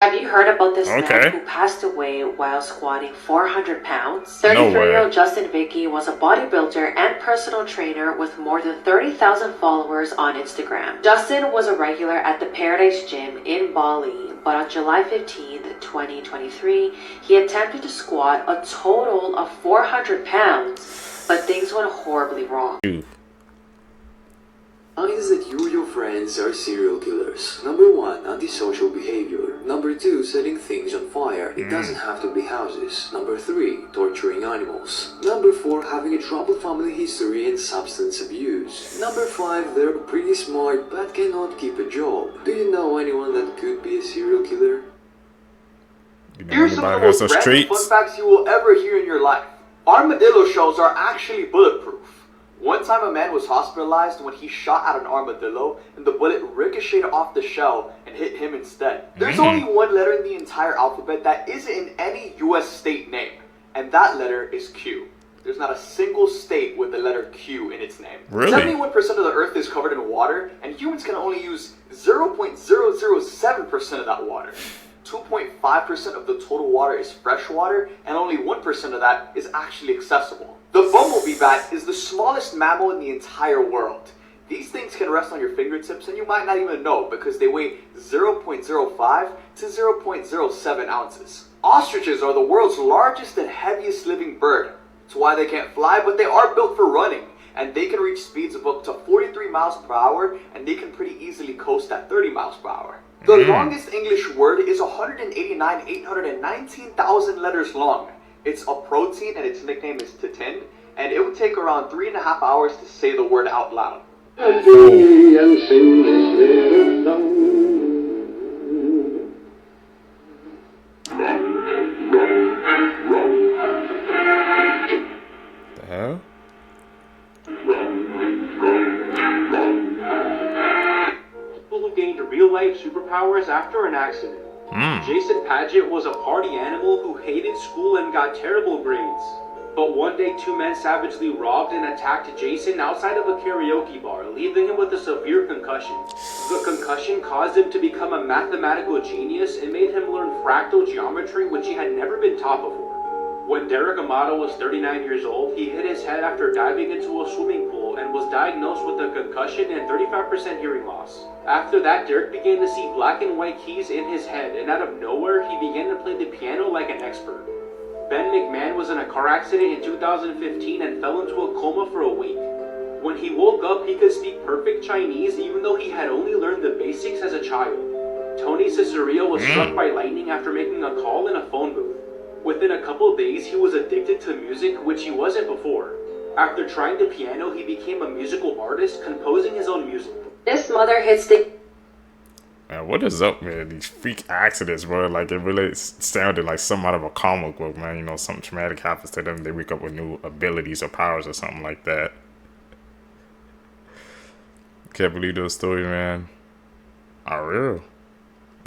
Have you heard about this Okay. man who passed away while squatting 400 pounds? No way. 33-year-old Justin Vicky was a bodybuilder and personal trainer with more than 30,000 followers on Instagram. Justin was a regular at the Paradise Gym in Bali, but on July 15, 2023, he attempted to squat a total of 400 pounds, but things went horribly wrong. Signs that you or your friends are serial killers. Number 1, antisocial behavior. Number 2, setting things on fire. It doesn't have to be houses. Number 3, torturing animals. Number 4, having a troubled family history and substance abuse. Number 5, they're pretty smart but cannot keep a job. Do you know anyone that could be a serial killer? Here's some of the most random fun facts you will ever hear in your life. Armadillo shells are actually bulletproof. One time a man was hospitalized when he shot at an armadillo and the bullet ricocheted off the shell and hit him instead. There's only one letter in the entire alphabet that isn't in any US state name, and that letter is Q. There's not a single state with the letter Q in its name. Really? 71% of the earth is covered in water, and humans can only use 0.007% of that water. 2.5% of the total water is fresh water, and only 1% of that is actually accessible. The bumblebee bat is the smallest mammal in the entire world. These things can rest on your fingertips and you might not even know because they weigh 0.05 to 0.07 ounces. Ostriches are the world's largest and heaviest living bird. That's why they can't fly, but they are built for running. And they can reach speeds of up to 43 miles per hour, and they can pretty easily coast at 30 miles per hour. The longest English word is 189,819,000 letters long. It's a protein and its nickname is titin, and it would take around 3.5 hours to say the word out loud. The hell? People who gained real-life superpowers after an accident. Jason Padgett was a party animal who hated school and got terrible grades. But one day, two men savagely robbed and attacked Jason outside of a karaoke bar, leaving him with a severe concussion. The concussion caused him to become a mathematical genius and made him learn fractal geometry, which he had never been taught before. When Derek Amato was 39 years old, he hit his head after diving into a swimming pool and was diagnosed with a concussion and 35% hearing loss. After that, Derek began to see black and white keys in his head, and out of nowhere, he began to play the piano like an expert. Ben McMahon was in a car accident in 2015 and fell into a coma for a week. When he woke up, he could speak perfect Chinese even though he had only learned the basics as a child. Tony Cicerio was struck by lightning after making a call in a phone booth. Within a couple days, he was addicted to music, which he wasn't before. After trying the piano, he became a musical artist, composing his own music. This mother hits the... Man, what is up, man? These freak accidents, bro. Like, it really sounded like something out of a comic book, man. You know, something traumatic happens to them. They wake up with new abilities or powers or something like that. Can't believe those stories, man. Are real.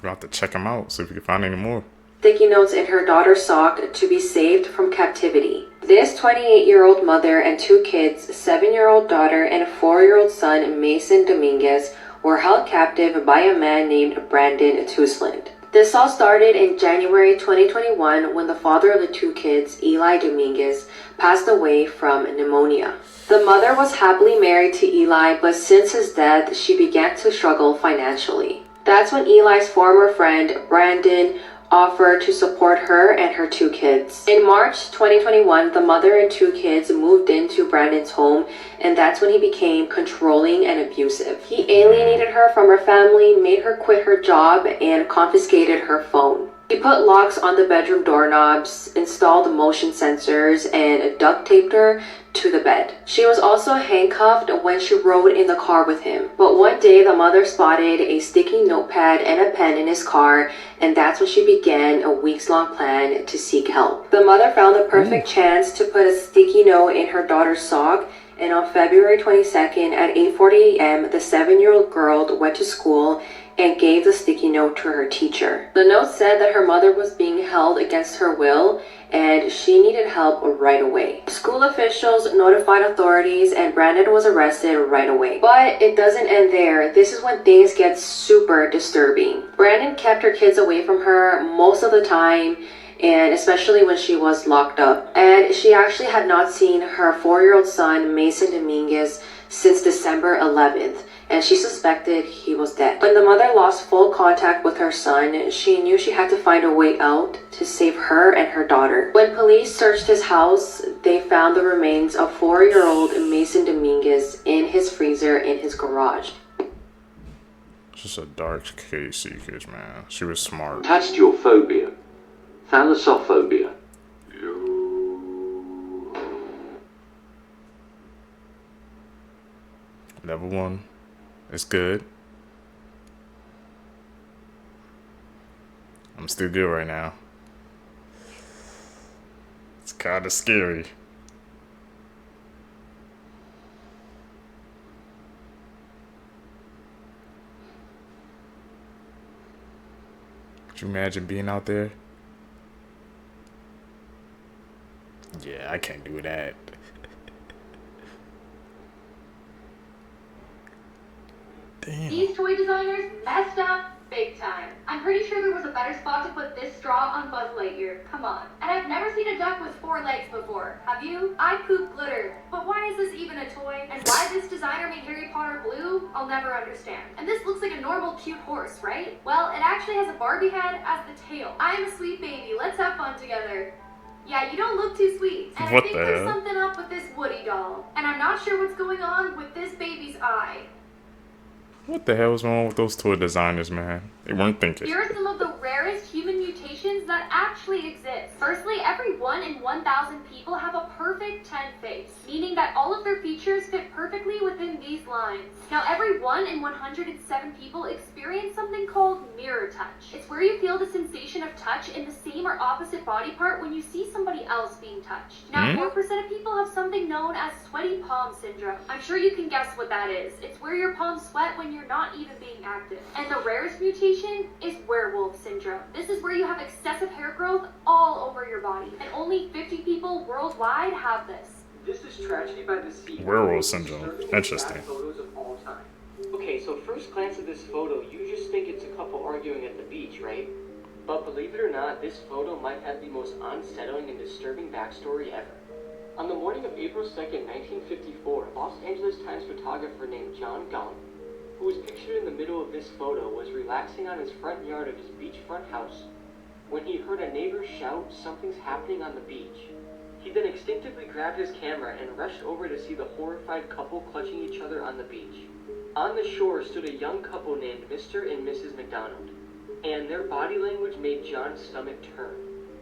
We'll have to check them out, see if we can find any more. Sticky notes in her daughter's sock to be saved from captivity. This 28-year-old mother and two kids, 7-year-old daughter and 4-year-old son, Mason Dominguez, were held captive by a man named Brandon Tusland. This all started in January 2021 when the father of the two kids, Eli Dominguez, passed away from pneumonia. The mother was happily married to Eli, but since his death, she began to struggle financially. That's when Eli's former friend, Brandon, offered to support her and her two kids. In March 2021, the mother and two kids moved into Brandon's home, and that's when he became controlling and abusive. He alienated her from her family, made her quit her job, and confiscated her phone. He put locks on the bedroom doorknobs, installed motion sensors, and duct taped her to the bed. She was also handcuffed when she rode in the car with him. But one day, the mother spotted a sticky notepad and a pen in his car, and that's when she began a weeks-long plan to seek help. The mother found the perfect chance to put a sticky note in her daughter's sock, and on February 22nd at 8:40 a.m., the 7-year-old girl went to school and gave the sticky note to her teacher. The note said that her mother was being held against her will and she needed help right away. School officials notified authorities and Brandon was arrested right away. But it doesn't end there. This is when things get super disturbing. Brandon kept her kids away from her most of the time, and especially when she was locked up. And she actually had not seen her 4-year-old son, Mason Dominguez, since December 11th. And she suspected he was dead. When the mother lost full contact with her son, she knew she had to find a way out to save her and her daughter. When police searched his house, they found the remains of 4-year-old Mason Dominguez in his freezer in his garage. It's just a dark case seekers, man. She was smart. Attached to your phobia. Thalassophobia. Level 1. It's good. I'm still good right now. It's kind of scary. Could you imagine being out there? Yeah, I can't do that. Damn. These toy designers messed up big time. I'm pretty sure there was a better spot to put this straw on Buzz Lightyear. Come on. And I've never seen a duck with 4 legs before. Have you? I poop glitter. But why is this even a toy? And why this designer made Harry Potter blue? I'll never understand. And this looks like a normal cute horse, right? Well, it actually has a Barbie head as the tail. I am a sweet baby. Let's have fun together. Yeah, you don't look too sweet. And What I think the there's hell? something up with this Woody doll. And I'm not sure what's going on with this baby's eye. What the hell is wrong with those toy designers, man? They weren't thinking. Here are some of the rarest human mutations that actually exist. Firstly, every 1 in 1,000 people have a perfect 10 face, meaning that all of their features fit perfectly within these lines. Now, every 1 in 107 people experience something called mirror touch. It's where you feel the sensation of touch in the same or opposite body part when you see somebody else being touched. Now, 4% of people have something known as sweaty palm syndrome. I'm sure you can guess what that is. It's where your palms sweat when you're not even being active. And the rarest mutation is werewolf syndrome. This is where you have excessive hair growth all over your body. And only 50 people worldwide have this. This is Tragedy by the Sea. Werewolf syndrome. Interesting. Photos of all time. Okay, so first glance at this photo, you just think it's a couple arguing at the beach, right? But believe it or not, this photo might have the most unsettling and disturbing backstory ever. On the morning of April 2nd, 1954, Los Angeles Times photographer named John Gaunt, who was pictured in the middle of this photo, was relaxing on his front yard of his beachfront house when he heard a neighbor shout, "Something's happening on the beach." He then instinctively grabbed his camera and rushed over to see the horrified couple clutching each other on the beach. On the shore stood a young couple named Mr. and Mrs. McDonald, and their body language made John's stomach turn.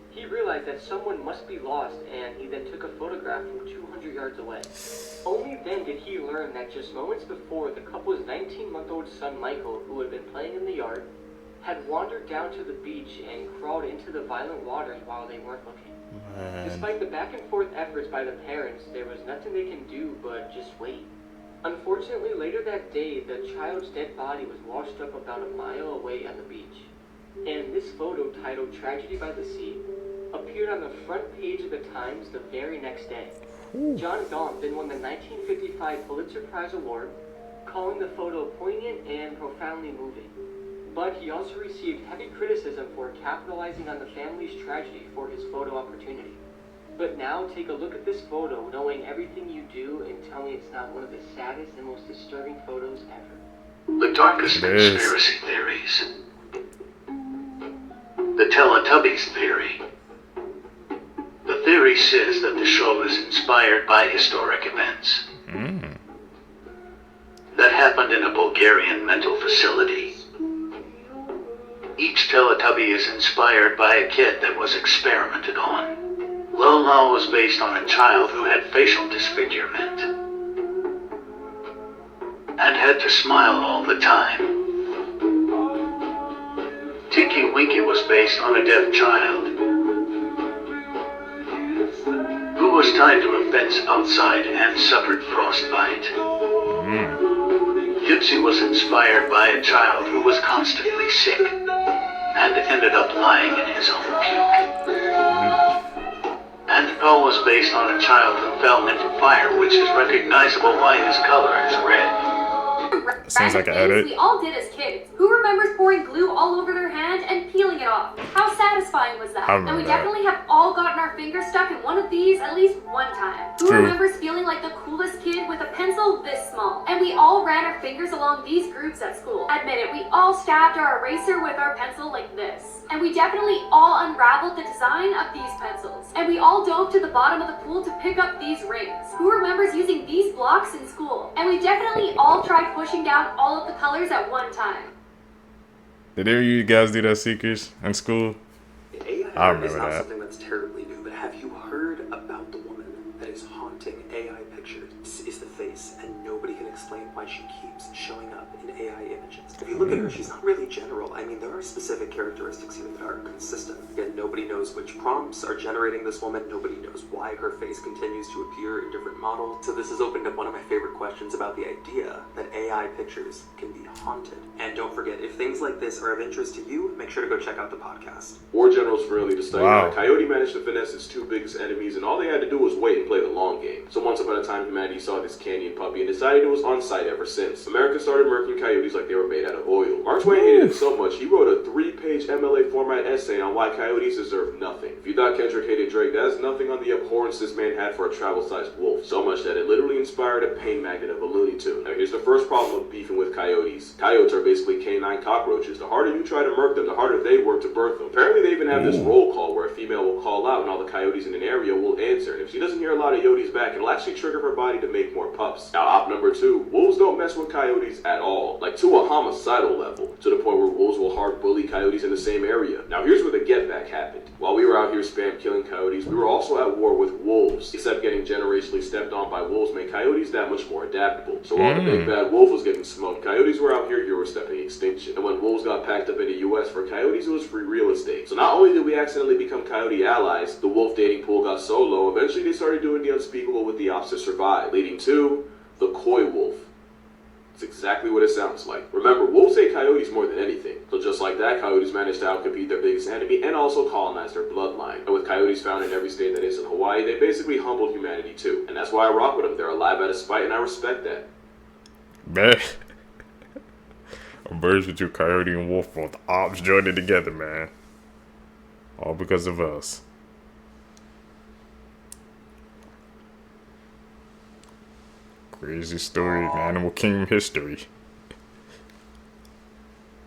He realized that someone must be lost, and he then took a photograph from 200 yards away. Only then did he learn that just moments before, the couple's 19-month-old son Michael, who had been playing in the yard, had wandered down to the beach and crawled into the violent waters while they weren't looking. Despite the back and forth efforts by the parents, there was nothing they can do but just wait. Unfortunately, later that day, the child's dead body was washed up about a mile away on the beach. And this photo, titled "Tragedy by the Sea," appeared on the front page of the Times the very next day. John Gaunt then won the 1955 Pulitzer Prize Award, calling the photo poignant and profoundly moving. But he also received heavy criticism for capitalizing on the family's tragedy for his photo opportunity. But now take a look at this photo, knowing everything you do, and tell me it's not one of the saddest and most disturbing photos ever. The darkest It is. conspiracy theories. The Teletubbies theory. The theory says that the show is inspired by historic events that happened in a Bulgarian mental facility. Each Teletubby is inspired by a kid that was experimented on. Lola was based on a child who had facial disfigurement and had to smile all the time. Tinky Winky was based on a deaf child who was tied to a fence outside and suffered frostbite. Gypsy was inspired by a child who was constantly sick and ended up lying in his own puke. And Poe was based on a child who fell into fire, which is recognizable by his color as red. Sounds like an edit. We all did as kids. Who remembers pouring glue all over their hand and peeling it off? How satisfying was that? And we definitely have all gotten our fingers stuck in one of these at least one time. Who remembers feeling like the coolest kid with a pencil this small? And we all ran our fingers along these grooves at school. Admit it, we all stabbed our eraser with our pencil like this. And we definitely all unraveled the design of these pencils. And we all dove to the bottom of the pool to pick up these rings. Who remembers using these blocks in school? And we definitely all tried pushing down all of the colors at one time. Did any of you guys do that, Seekers, in school? I remember It's not that. something that's terribly new, but have you heard about the woman that is haunting AI pictures? This is the face, and nobody can explain why she keeps showing up in AI images. If you look at her, she's not really general. I mean, there are specific characteristics here that are consistent. Yet nobody knows which prompts are generating this woman. Nobody knows why her face continues to appear in different models. So this has opened up one of my favorite questions about the idea that AI pictures can be haunted. And don't forget, if things like this are of interest to you, make sure to go check out the podcast. War generals really to study Wow. how Coyote managed to finesse its two biggest enemies, and all they had to do was wait and play the long game. So once upon a time, humanity saw this canyon puppy and decided it was on site ever since. America started murking coyotes like they were made out of oil. Mark Twain hated it so much, he wrote a 3-page MLA format essay on why coyotes deserve nothing. If you thought Kendrick hated Drake, that is nothing on the abhorrence this man had for a travel-sized wolf. So much that it literally inspired a pain magnet of a Looney Tune. Now here's the first problem of beefing with coyotes. Coyotes are basically canine cockroaches. The harder you try to murk them, the harder they work to birth them. Apparently they even have this roll call where a female will call out and all the coyotes in an area will answer. And if she doesn't hear a lot of yotes back, it'll actually trigger her body to make more pups. Now op number 2, wolves don't mess with coyotes at all. Like to a homicidal level. To the point where wolves will hard bully coyotes in the same area. Now here's where the get back happened. While we were out here spam killing coyotes, we were also at war with wolves. Except getting generationally stepped on by wolves made coyotes that much more adaptable. So while the big bad wolf was getting smoked, coyotes were out here stepping extinction. And when wolves got packed up in the US for coyotes, it was free real estate. So not only did we accidentally become coyote allies, the wolf dating pool got so low, eventually they started doing the unspeakable with the ops to survive, leading to the coy wolf. It's exactly what it sounds like. Remember, wolves hate coyotes more than anything. So just like that, coyotes managed to outcompete their biggest enemy and also colonize their bloodline. And with coyotes found in every state that isn't Hawaii, they basically humbled humanity too. And that's why I rock with them. They're alive out of spite, and I respect that. Man. A merge between coyote and wolf, both ops joining together, man. All because of us. Crazy story in Animal Kingdom history.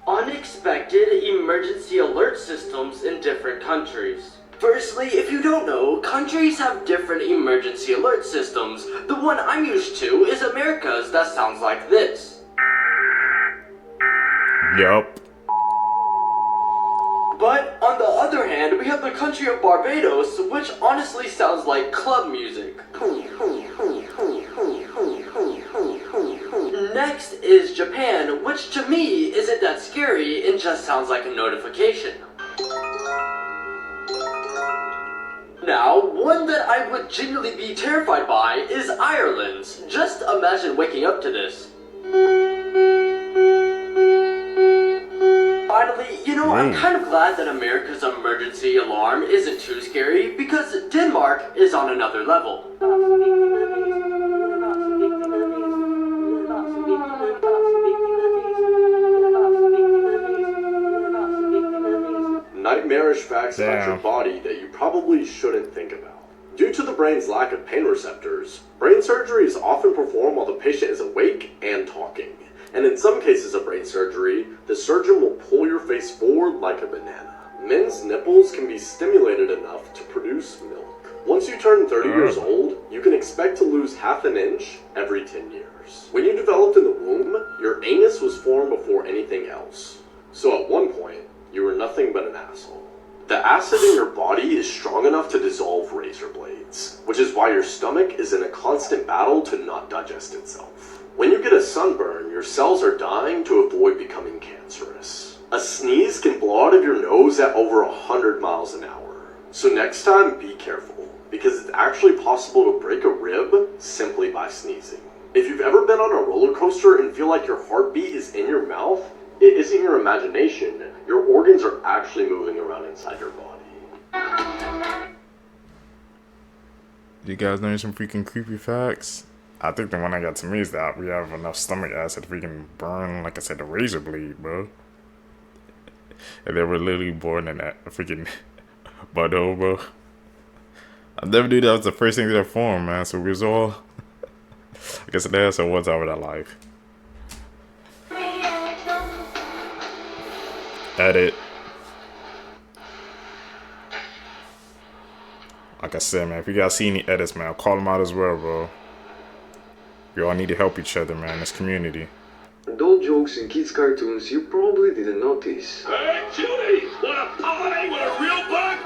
Unexpected emergency alert systems in different countries. Firstly, if you don't know, countries have different emergency alert systems. The one I'm used to is America's that sounds like this. Yup. But on the other hand, we have the country of Barbados, which honestly sounds like club music. Next is Japan, which to me isn't that scary, it just sounds like a notification. Now, one that I would genuinely be terrified by is Ireland's. Just imagine waking up to this. Finally, I'm kind of glad that America's emergency alarm isn't too scary because Denmark is on another level. Nightmarish facts about your body that you probably shouldn't think about. Due to the brain's lack of pain receptors, brain surgery is often performed while the patient is awake and talking. And in some cases of brain surgery, the surgeon will pull your face forward like a banana. Men's nipples can be stimulated enough to produce milk. Once you turn 30 years old, you can expect to lose half an inch every 10 years. When you developed in the womb, your anus was formed before anything else. So at one point, you were nothing but an asshole. The acid in your body is strong enough to dissolve razor blades, which is why your stomach is in a constant battle to not digest itself. When you get a sunburn, your cells are dying to avoid becoming cancerous. A sneeze can blow out of your nose at over 100 miles an hour. So next time, be careful, because it's actually possible to break a rib simply by sneezing. If you've ever been on a roller coaster and feel like your heartbeat is in your mouth, it isn't your imagination. Your organs are actually moving around inside your body. You guys know some freaking creepy facts? I think the one that got to me is that we have enough stomach acid to freaking burn, like I said, the razor blade, bro. And they were literally born in that freaking butthole, bro. I never knew that was the first thing that formed, man. So we was all, I guess, an asshole one time in our life. Edit. Like I said, man, if you guys see any edits, man, call them out as well, bro. We all need to help each other, man, this community. Adult jokes in kids' cartoons you probably didn't notice. Hey, Judy! Want a pie with a real bug?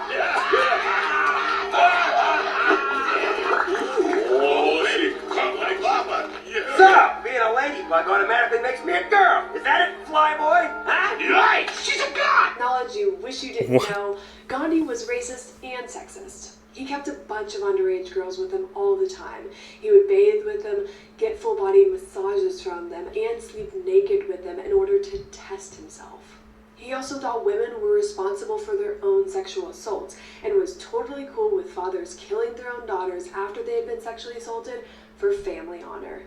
Oh, lady, come like Papa. Yeah. So, being a ladybug automatically makes me a girl. Is that it, flyboy? Huh? Right! She's a god! Knowledge you wish you didn't know, Gandhi was racist and sexist. He kept a bunch of underage girls with him all the time. He would bathe with them, get full-body massages from them, and sleep naked with them in order to test himself. He also thought women were responsible for their own sexual assaults, and was totally cool with fathers killing their own daughters after they had been sexually assaulted for family honor.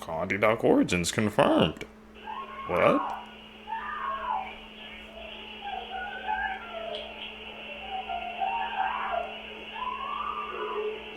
Gandhi Doc origins confirmed. What?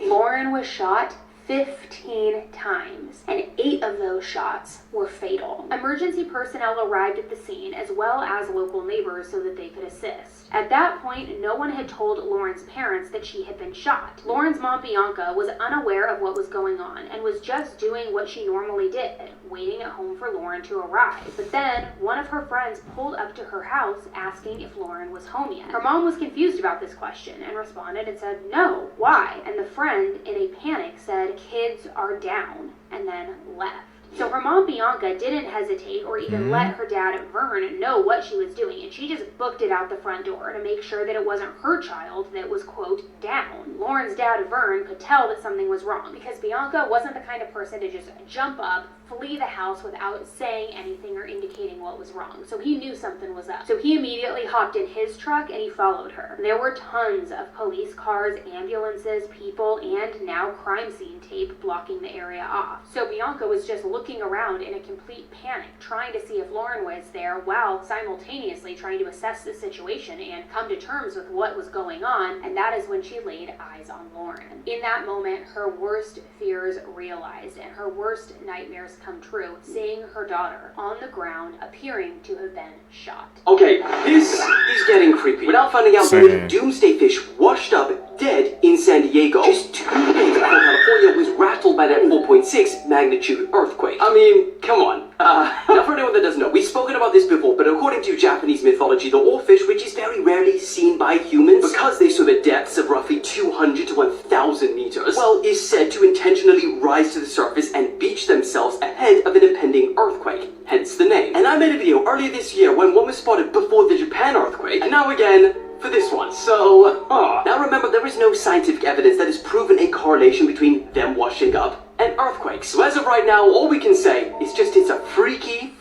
Lauren was shot 15 times, and 8 of those shots were fatal. Emergency personnel arrived at the scene, as well as local neighbors, so that they could assist. At that point, no one had told Lauren's parents that she had been shot. Lauren's mom, Bianca, was unaware of what was going on, and was just doing what she normally did, waiting at home for Lauren to arrive. But then, one of her friends pulled up to her house, asking if Lauren was home yet. Her mom was confused about this question, and responded and said, "No, why?" And the friend, in a panic, said, "Kids are down," and then left. So her mom, Bianca, didn't hesitate or even let her dad, Vern, know what she was doing, and she just booked it out the front door to make sure that it wasn't her child that was, quote, down. Lauren's dad, Vern, could tell that something was wrong, because Bianca wasn't the kind of person to just jump up, flee the house without saying anything or indicating what was wrong. So he knew something was up. So he immediately hopped in his truck and he followed her. There were tons of police cars, ambulances, people, and now crime scene tape blocking the area off. So Bianca was just looking around in a complete panic, trying to see if Lauren was there, while simultaneously trying to assess the situation and come to terms with what was going on, and that is when she laid eyes on Lauren. In that moment, her worst fears realized, and her worst nightmares come true, seeing her daughter on the ground, appearing to have been shot. Okay, this is getting creepy. We're now finding out that a Doomsday fish washed up dead in San Diego just 2 days before California was rattled by that 4.6 magnitude earthquake. I mean, come on. Now for anyone that doesn't know, we've spoken about this before, but according to Japanese mythology, the oarfish, which is very rarely seen by humans, because they swim at depths of roughly 200 to 1,000 meters, well, is said to intentionally rise to the surface and beach themselves ahead of an impending earthquake, hence the name. And I made a video earlier this year when one was spotted before the Japan earthquake, and now again, for this one. So, now remember, there is no scientific evidence that has proven a correlation between them washing up and earthquakes. So as of right now, all we can say is just it's a freaky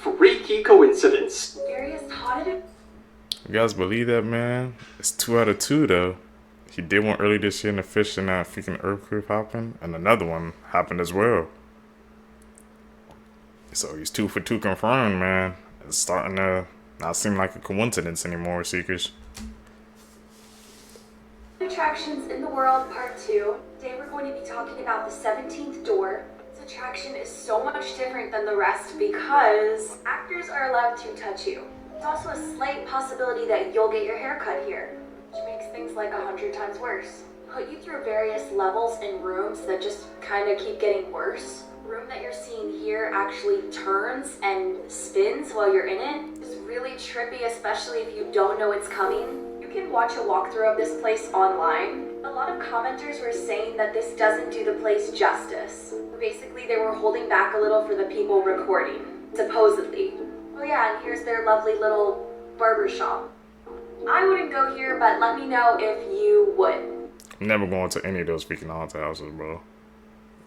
coincidence. You guys believe that, man? It's 2 out of 2, though. He did one early this year in the fish and that freaking earthquake happened, and another one happened as well. So he's 2 for 2 confirmed, man. It's starting to not seem like a coincidence anymore, Seekers. Attractions in the World Part 2. Today we're going to be talking about the 17th door. This attraction is so much different than the rest because actors are allowed to touch you. There's also a slight possibility that you'll get your hair cut here, which makes things like 100 times worse. Put you through various levels and rooms that just kind of keep getting worse. The room that you're seeing here actually turns and spins while you're in it. It's really trippy, especially if you don't know it's coming. You can watch a walkthrough of this place online. A lot of commenters were saying that this doesn't do the place justice. Basically, they were holding back a little for the people recording, supposedly. Oh yeah, and here's their lovely little barber shop. I wouldn't go here, but let me know if you would. I'm never going to any of those freaking haunted houses, bro.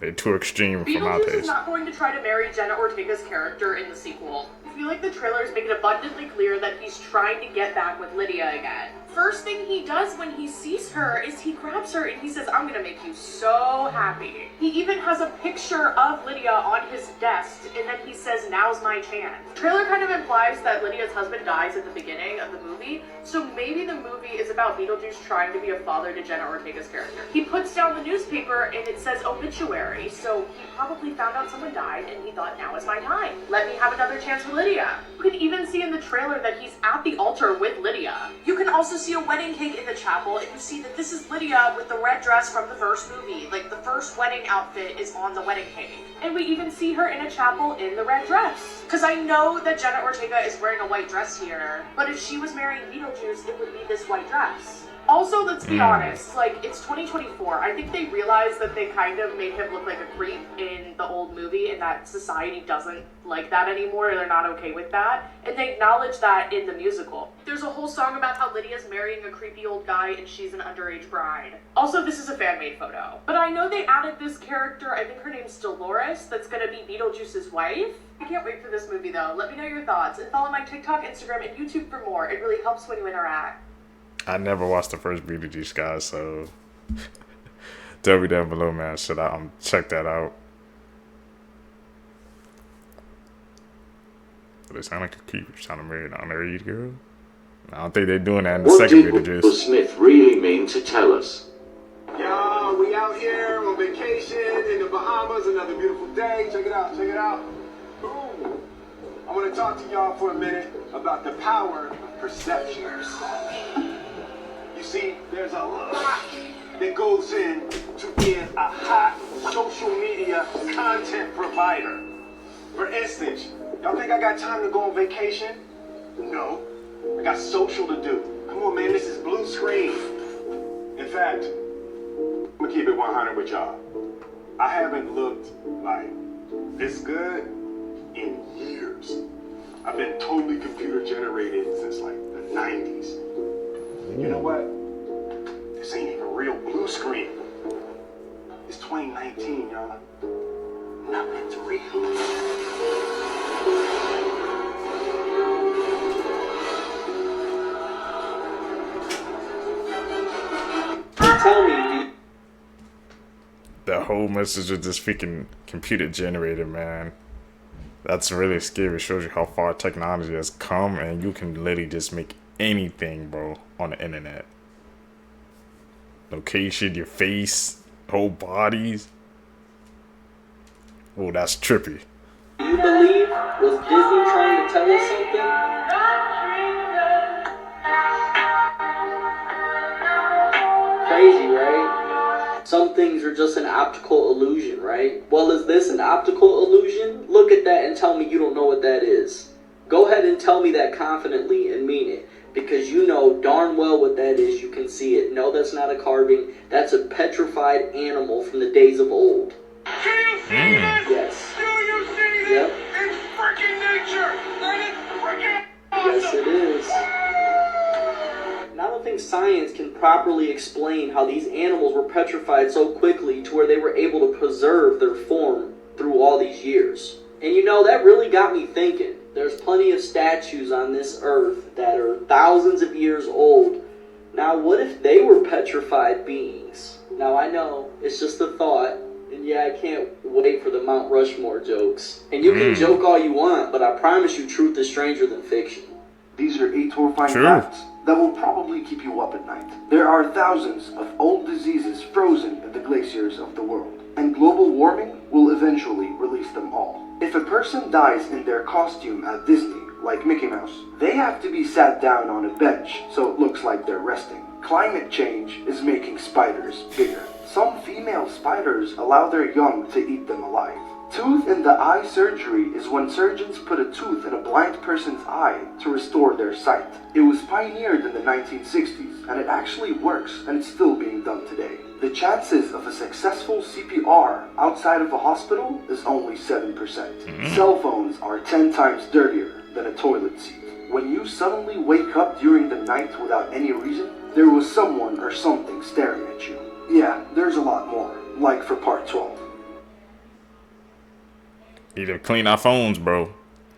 They're too extreme for my Beetlejuice taste. is not going to try to marry Jenna Ortega's character in the sequel. I feel like the trailers make it abundantly clear that he's trying to get back with Lydia again. First thing he does when he sees her is he grabs her and he says, I'm gonna make you so happy. He even has a picture of Lydia on his desk, and then he says, now's my chance. The trailer kind of implies that Lydia's husband dies at the beginning of the movie, so maybe the movie is about Beetlejuice trying to be a father to Jenna Ortega's character. He puts down the newspaper and it says obituary, so he probably found out someone died and he thought, now is my time. Let me have another chance with Lydia. You can even see in the trailer that he's at the altar with Lydia. You can also see a wedding cake in the chapel, and you see that this is Lydia with the red dress from the first movie. Like, the first wedding outfit is on the wedding cake. And we even see her in a chapel in the red dress. Because I know that Jenna Ortega is wearing a white dress here, but if she was marrying Beetlejuice, it would be this white dress. Also, let's be honest, like, it's 2024. I think they realized that they kind of made him look like a creep in the old movie and that society doesn't like that anymore. They're not okay with that. And they acknowledge that in the musical. There's a whole song about how Lydia's marrying a creepy old guy and she's an underage bride. Also, this is a fan-made photo. But I know they added this character, I think her name's Dolores, that's gonna be Beetlejuice's wife. I can't wait for this movie though. Let me know your thoughts and follow my TikTok, Instagram, and YouTube for more. It really helps when you interact. I never watched the first Beetlejuice, guys, so tell me down below, man. Should I check that out? They sound like a creep trying to marry an underage girl. I don't think they're doing that in the second Beetlejuice. What did Smith really mean to tell us? Y'all, we out here on vacation in the Bahamas. Another beautiful day. Check it out. Check it out. Boom. I want to talk to y'all for a minute about the power of perception. You see, there's a lot that goes in to being a hot social media content provider. For instance, y'all think I got time to go on vacation? No. I got social to do. Come on, man, this is blue screen. In fact, I'm gonna keep it 100 with y'all. I haven't looked like this good in years. I've been totally computer generated since like the 90s. You know what? This ain't even real blue screen. It's 2019, y'all. Nothing's real. Tell me. The whole message is just freaking computer generated, man. That's really scary. It shows you how far technology has come, and you can literally just make anything, bro, on the internet. Location, your face, whole bodies. Oh, that's trippy. You believe was Disney trying to tell us something? Crazy, right? Some things are just an optical illusion, right? Well, is this an optical illusion? Look at that and tell me you don't know what that is. Go ahead and tell me that confidently and mean it. Because you know darn well what that is. You can see it. No, that's not a carving. That's a petrified animal from the days of old. Do you see this? Yes. Do you see this? Yep. It's freaking nature! And it's freaking awesome! Yes, it is. And I don't think science can properly explain how these animals were petrified so quickly to where they were able to preserve their form through all these years. And you know, that really got me thinking. There's plenty of statues on this earth that are thousands of years old. Now, what if they were petrified beings? Now, I know, it's just a thought. And yeah, I can't wait for the Mount Rushmore jokes. And you can joke all you want, but I promise you truth is stranger than fiction. These are 8 horrifying facts that will probably keep you up at night. There are thousands of old diseases frozen in the glaciers of the world, and global warming will eventually release them all. If a person dies in their costume at Disney, like Mickey Mouse, they have to be sat down on a bench so it looks like they're resting. Climate change is making spiders bigger. Some female spiders allow their young to eat them alive. Tooth in the eye surgery is when surgeons put a tooth in a blind person's eye to restore their sight. It was pioneered in the 1960s, and it actually works, and it's still being done today. The chances of a successful CPR outside of a hospital is only 7%. Cell phones are 10 times dirtier than a toilet seat. When you suddenly wake up during the night without any reason, there was someone or something staring at you. Yeah, there's a lot more, like for part 12. Need to clean our phones, bro.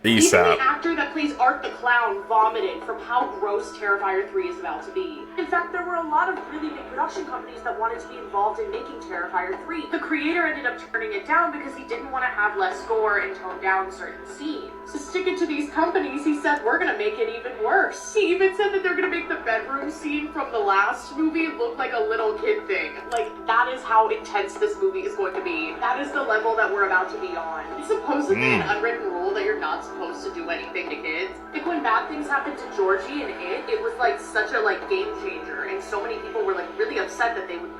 Even the ASAP. actor that plays Art the Clown vomited from how gross Terrifier 3 is about to be. In fact, there were a lot of really big production companies that wanted to be involved in making Terrifier 3. The creator ended up turning it down because he didn't want to have less gore and tone down certain scenes. To stick it to these companies, he said, we're gonna make it even worse. He even said that they're gonna make the bedroom scene from the last movie look like a little kid thing. Like, that is how intense this movie is going to be. That is the level that we're about to be on. It's supposedly an unwritten rule that you're not supposed to do anything to kids. Like, when bad things happened to Georgie and it was like such a game changer, and so many people were like really upset that they would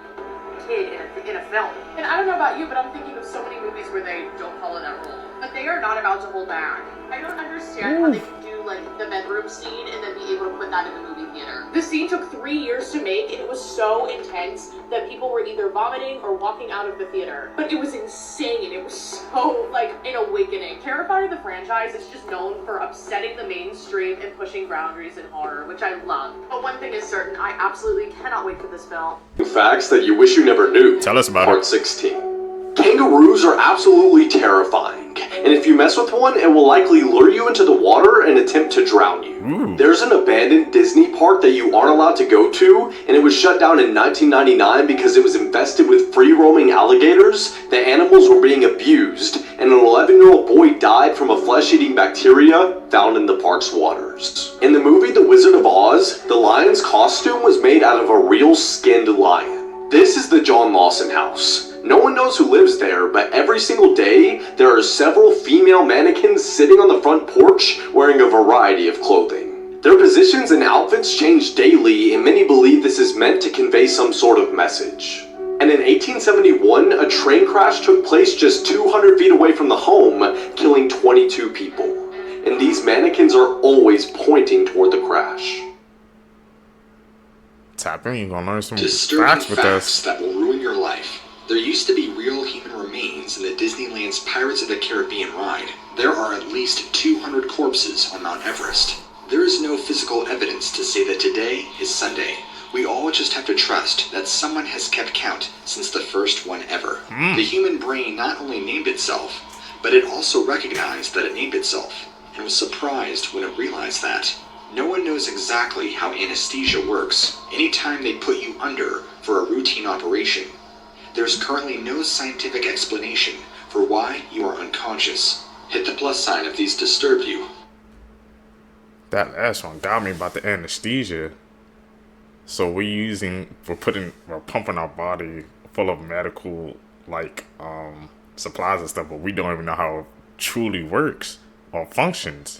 kid in a film. And I don't know about you, but I'm thinking of so many movies where they don't follow that rule. But they are not about to hold back. I don't understand how they can do like the bedroom scene and then be able to put that in the movie theater. The scene took 3 years to make, and it was so intense that people were either vomiting or walking out of the theater. But it was insane. It was so like an awakening. Terrifier the franchise is just known for upsetting the mainstream and pushing boundaries in horror, which I love. But one thing is certain, I absolutely cannot wait for this film. Facts that you wish you never knew. Tell us about Part 16. Kangaroos are absolutely terrifying, and if you mess with one, it will likely lure you into the water and attempt to drown you. There's an abandoned Disney park that you aren't allowed to go to, and it was shut down in 1999 because it was infested with free-roaming alligators. The animals were being abused, and an 11-year-old boy died from a flesh-eating bacteria found in the park's waters. In the movie The Wizard of Oz, the lion's costume was made out of a real skinned lion. This is the John Lawson house. No one knows who lives there, but every single day, there are several female mannequins sitting on the front porch wearing a variety of clothing. Their positions and outfits change daily, and many believe this is meant to convey some sort of message. And in 1871, a train crash took place just 200 feet away from the home, killing 22 people. And these mannequins are always pointing toward the crash. Tap in, you're gonna learn some Disturbing facts with facts us. that will ruin your life. There used to be real human remains in the Disneyland's Pirates of the Caribbean ride. There are at least 200 corpses on Mount Everest. There is no physical evidence to say that today is Sunday. We all just have to trust that someone has kept count since the first one ever. The human brain not only named itself, but it also recognized that it named itself, and was surprised when it realized that. No one knows exactly how anesthesia works anytime they put you under for a routine operation. There's currently no scientific explanation for why you are unconscious. Hit the plus sign if these disturb you. That last one got me about the anesthesia. So we're pumping our body full of medical supplies and stuff, but we don't even know how it truly works or functions.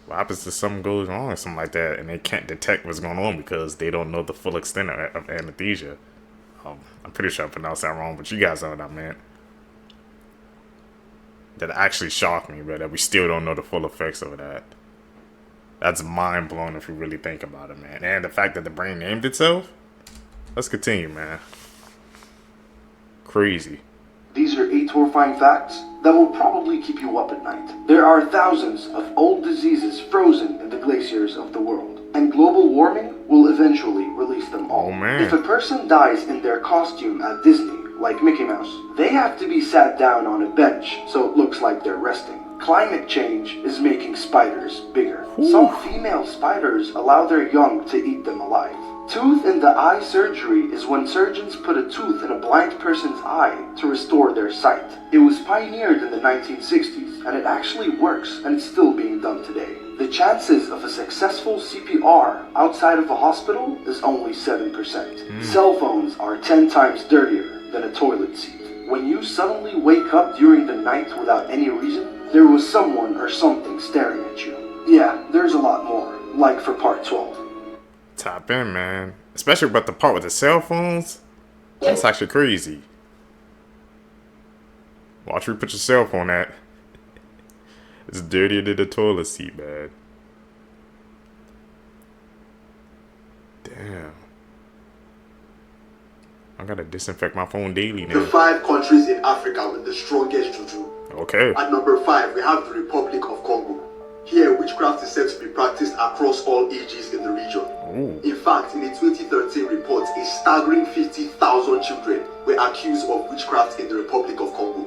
What happens if something goes wrong or something like that and they can't detect what's going on because they don't know the full extent of anesthesia? I'm pretty sure I pronounced that wrong, but you guys know what I meant. That actually shocked me, bro, that we still don't know the full effects of that. That's mind-blowing if you really think about it, man. And the fact that the brain named itself? Let's continue, man. Crazy. These are 8 horrifying facts that will probably keep you up at night. There are thousands of old diseases frozen in the glaciers of the world, and global warming will eventually release them all. Oh, man. If a person dies in their costume at Disney, like Mickey Mouse, they have to be sat down on a bench so it looks like they're resting. Climate change is making spiders bigger. Some female spiders allow their young to eat them alive. Tooth in the eye surgery is when surgeons put a tooth in a blind person's eye to restore their sight. It was pioneered in the 1960s, and it actually works, and it's still being done today. The chances of a successful CPR outside of a hospital is only 7%. Cell phones are 10 times dirtier than a toilet seat. When you suddenly wake up during the night without any reason, there was someone or something staring at you. Yeah, there's a lot more, like for part 12. Tap in, man. Especially about the part with the cell phones. That's actually crazy. Watch where you put your cell phone at. It's dirtier than the toilet seat, man. Damn. I gotta disinfect my phone daily now. The 5 countries in Africa with the strongest juju. Okay. At number 5, we have the Republic of Congo. Here, witchcraft is said to be practiced across all ages in the region. Ooh. In fact, in a 2013 report, a staggering 50,000 children were accused of witchcraft in the Republic of Congo.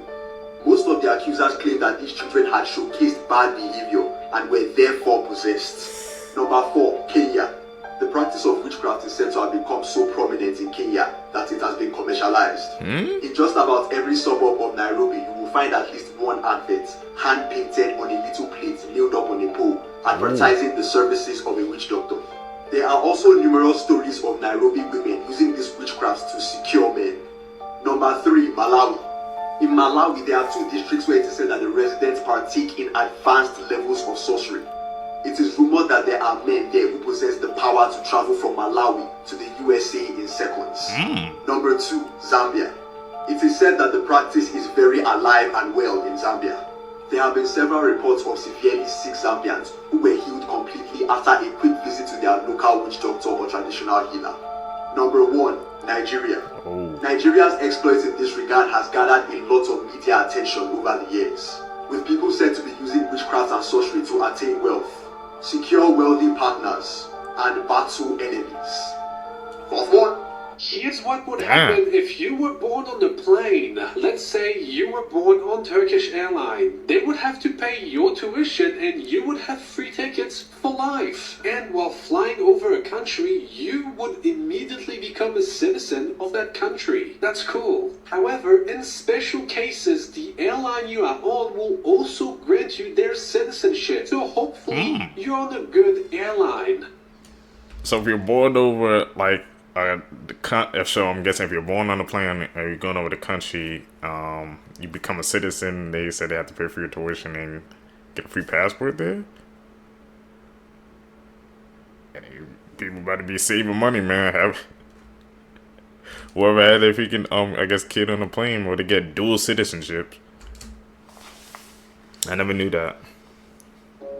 Most of the accusers claim that these children had showcased bad behavior and were therefore possessed. Number 4, Kenya. The practice of witchcraft is said to have become so prominent in Kenya that it has been commercialized. In just about every suburb of Nairobi, you will find at least one advert, hand-painted on a little plate nailed up on a pole, advertising the services of a witch doctor. There are also numerous stories of Nairobi women using these witchcrafts to secure men. Number 3, Malawi. In Malawi, there are 2 districts where it is said that the residents partake in advanced levels of sorcery. It is rumored that there are men there who possess the power to travel from Malawi to the USA in seconds. Number 2, Zambia. It is said that the practice is very alive and well in Zambia. There have been several reports of severely sick Zambians who were healed completely after a quick visit to their local witch doctor or traditional healer. Number 1, Nigeria. Nigeria's exploits in this regard has gathered a lot of media attention over the years, with people said to be using witchcraft and sorcery to attain wealth, secure wealthy partners, and battle enemies. Fourth one. Here's what would happen if you were born on a plane. Let's say you were born on Turkish Airline. They would have to pay your tuition and you would have free tickets for life. And while flying over a country, you would immediately become a citizen of that country. That's cool. However, in special cases, the airline you are on will also grant you their citizenship. So hopefully, you're on a good airline. So if you're born over, like, so I'm guessing if you're born on a plane or you're going over the country, you become a citizen. They said they have to pay for your tuition and get a free passport there. And people better be saving money, man. Whoever had their freaking I guess kid on a plane where they get dual citizenship. I never knew that.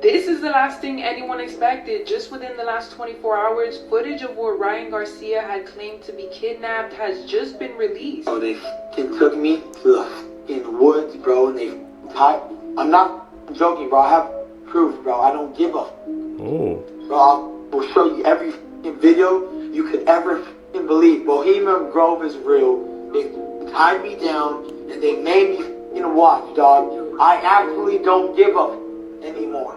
This is the last thing anyone expected. Just within the last 24 hours, footage of where Ryan Garcia had claimed to be kidnapped has just been released. Oh, they took me to the woods, bro, and they I'm not joking, bro. I have proof, bro. I don't give a Bro, I will show you every video you could ever believe. Bohemian Grove is real. They tied me down and they made me watch, dog. I actually don't give a anymore.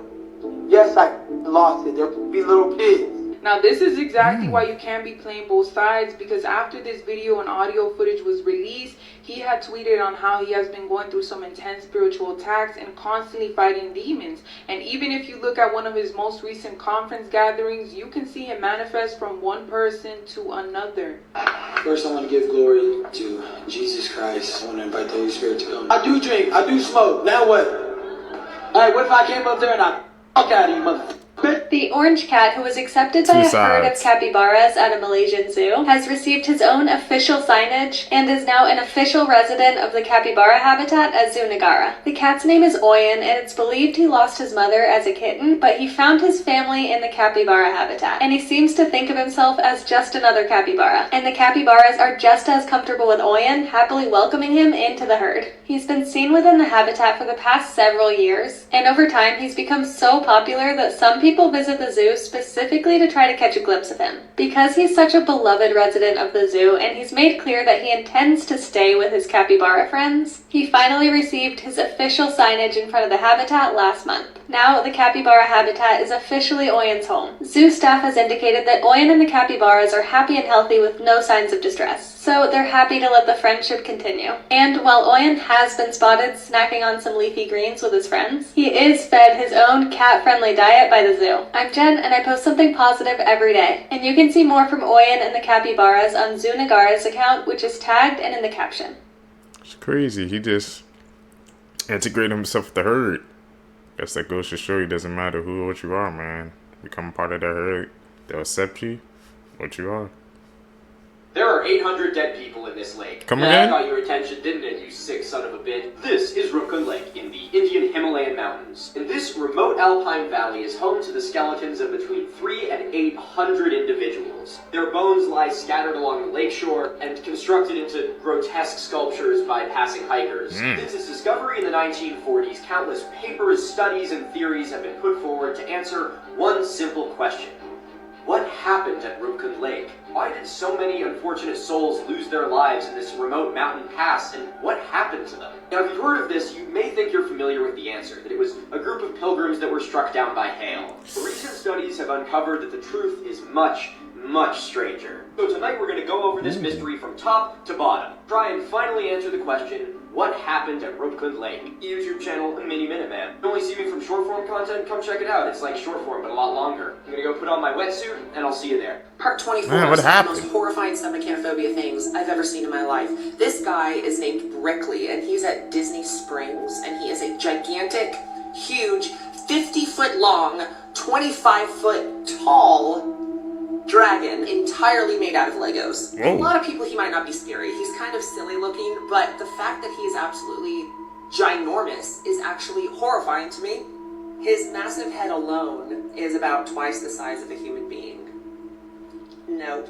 Yes, I lost it. There could be little kids. Now this is exactly why you can't be playing both sides, because after this video and audio footage was released, he had tweeted on how he has been going through some intense spiritual attacks and constantly fighting demons. And even if you look at one of his most recent conference gatherings, you can see him manifest from one person to another. First, I want to give glory to Jesus Christ. I want to invite the Holy Spirit to come. I do drink. I do smoke. Now what? Alright, what if I came up there and I fuck out of you, motherfucker? The orange cat, who was accepted by a herd of capybaras at a Malaysian zoo, has received his own official signage and is now an official resident of the capybara habitat at Zoo Negara. The cat's name is Oyen, and it's believed he lost his mother as a kitten, but he found his family in the capybara habitat, and he seems to think of himself as just another capybara. And the capybaras are just as comfortable with Oyen, happily welcoming him into the herd. He's been seen within the habitat for the past several years, and over time he's become so popular that some people visit the zoo specifically to try to catch a glimpse of him. Because he's such a beloved resident of the zoo, and he's made clear that he intends to stay with his capybara friends, he finally received his official signage in front of the habitat last month. Now, the capybara habitat is officially Oyen's home. Zoo staff has indicated that Oyen and the capybaras are happy and healthy with no signs of distress, so they're happy to let the friendship continue. And while Oyen has been spotted snacking on some leafy greens with his friends, he is fed his own cat-friendly diet by the zoo. I'm Jen, and I post something positive every day, and you can see more from Oyen and the capybaras on Zoo Negara's account, which is tagged and in the caption. It's crazy. He just integrated himself with the herd. Guess that goes to show you, doesn't matter who or what you are, man. Become a part of their herd. They'll accept you, what you are. There are 800 dead people in this lake. Come again? That got your attention, didn't it, you sick son of a bitch? This is Roopkund Lake in the Indian Himalayan mountains. And this remote alpine valley is home to the skeletons of between 300 and 800 individuals. Their bones lie scattered along the lakeshore and constructed into grotesque sculptures by passing hikers. Since its discovery in the 1940s, countless papers, studies, and theories have been put forward to answer one simple question. What happened at Roopkund Lake? Why did so many unfortunate souls lose their lives in this remote mountain pass, and what happened to them? Now, if you've heard of this, you may think you're familiar with the answer, that it was a group of pilgrims that were struck down by hail. But recent studies have uncovered that the truth is much stranger. So tonight we're going to go over this mystery from top to bottom. Try and finally answer the question, what happened at Roopkund Lake? YouTube channel, Mini Minute Man. You only see me from short form content? Come check it out. It's like short form, but a lot longer. I'm gonna go put on my wetsuit, and I'll see you there. Part 24 Man, is what one of happened? the most horrifying stomachanophobia things I've ever seen in my life. This guy is named Brickley, and he's at Disney Springs, and he is a gigantic, huge, 50-foot long, 25-foot tall dragon entirely made out of Legos. Whoa. A lot of people, he might not be scary. He's kind of silly looking, but the fact that he is absolutely ginormous is actually horrifying to me. His massive head alone is about twice the size of a human being. Nope.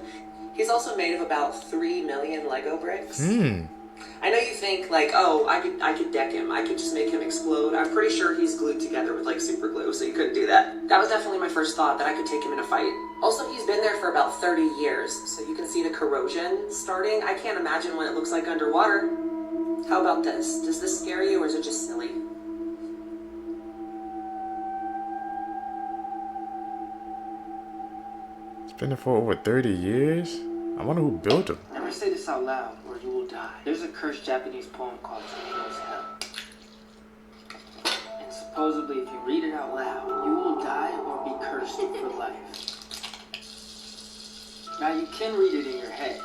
He's also made of about 3 million Lego bricks. I know you think, like, oh, I could deck him. I could just make him explode. I'm pretty sure he's glued together with, like, super glue, so you couldn't do that. That was definitely my first thought, that I could take him in a fight. Also, he's been there for about 30 years, so you can see the corrosion starting. I can't imagine what it looks like underwater. How about this? Does this scare you, or is it just silly? It's been there for over 30 years? I wonder who built him. Never say this out loud, or you will die. There's a cursed Japanese poem called Tornado's Hell. And supposedly, if you read it out loud, you will die or be cursed for life. Now, you can read it in your head.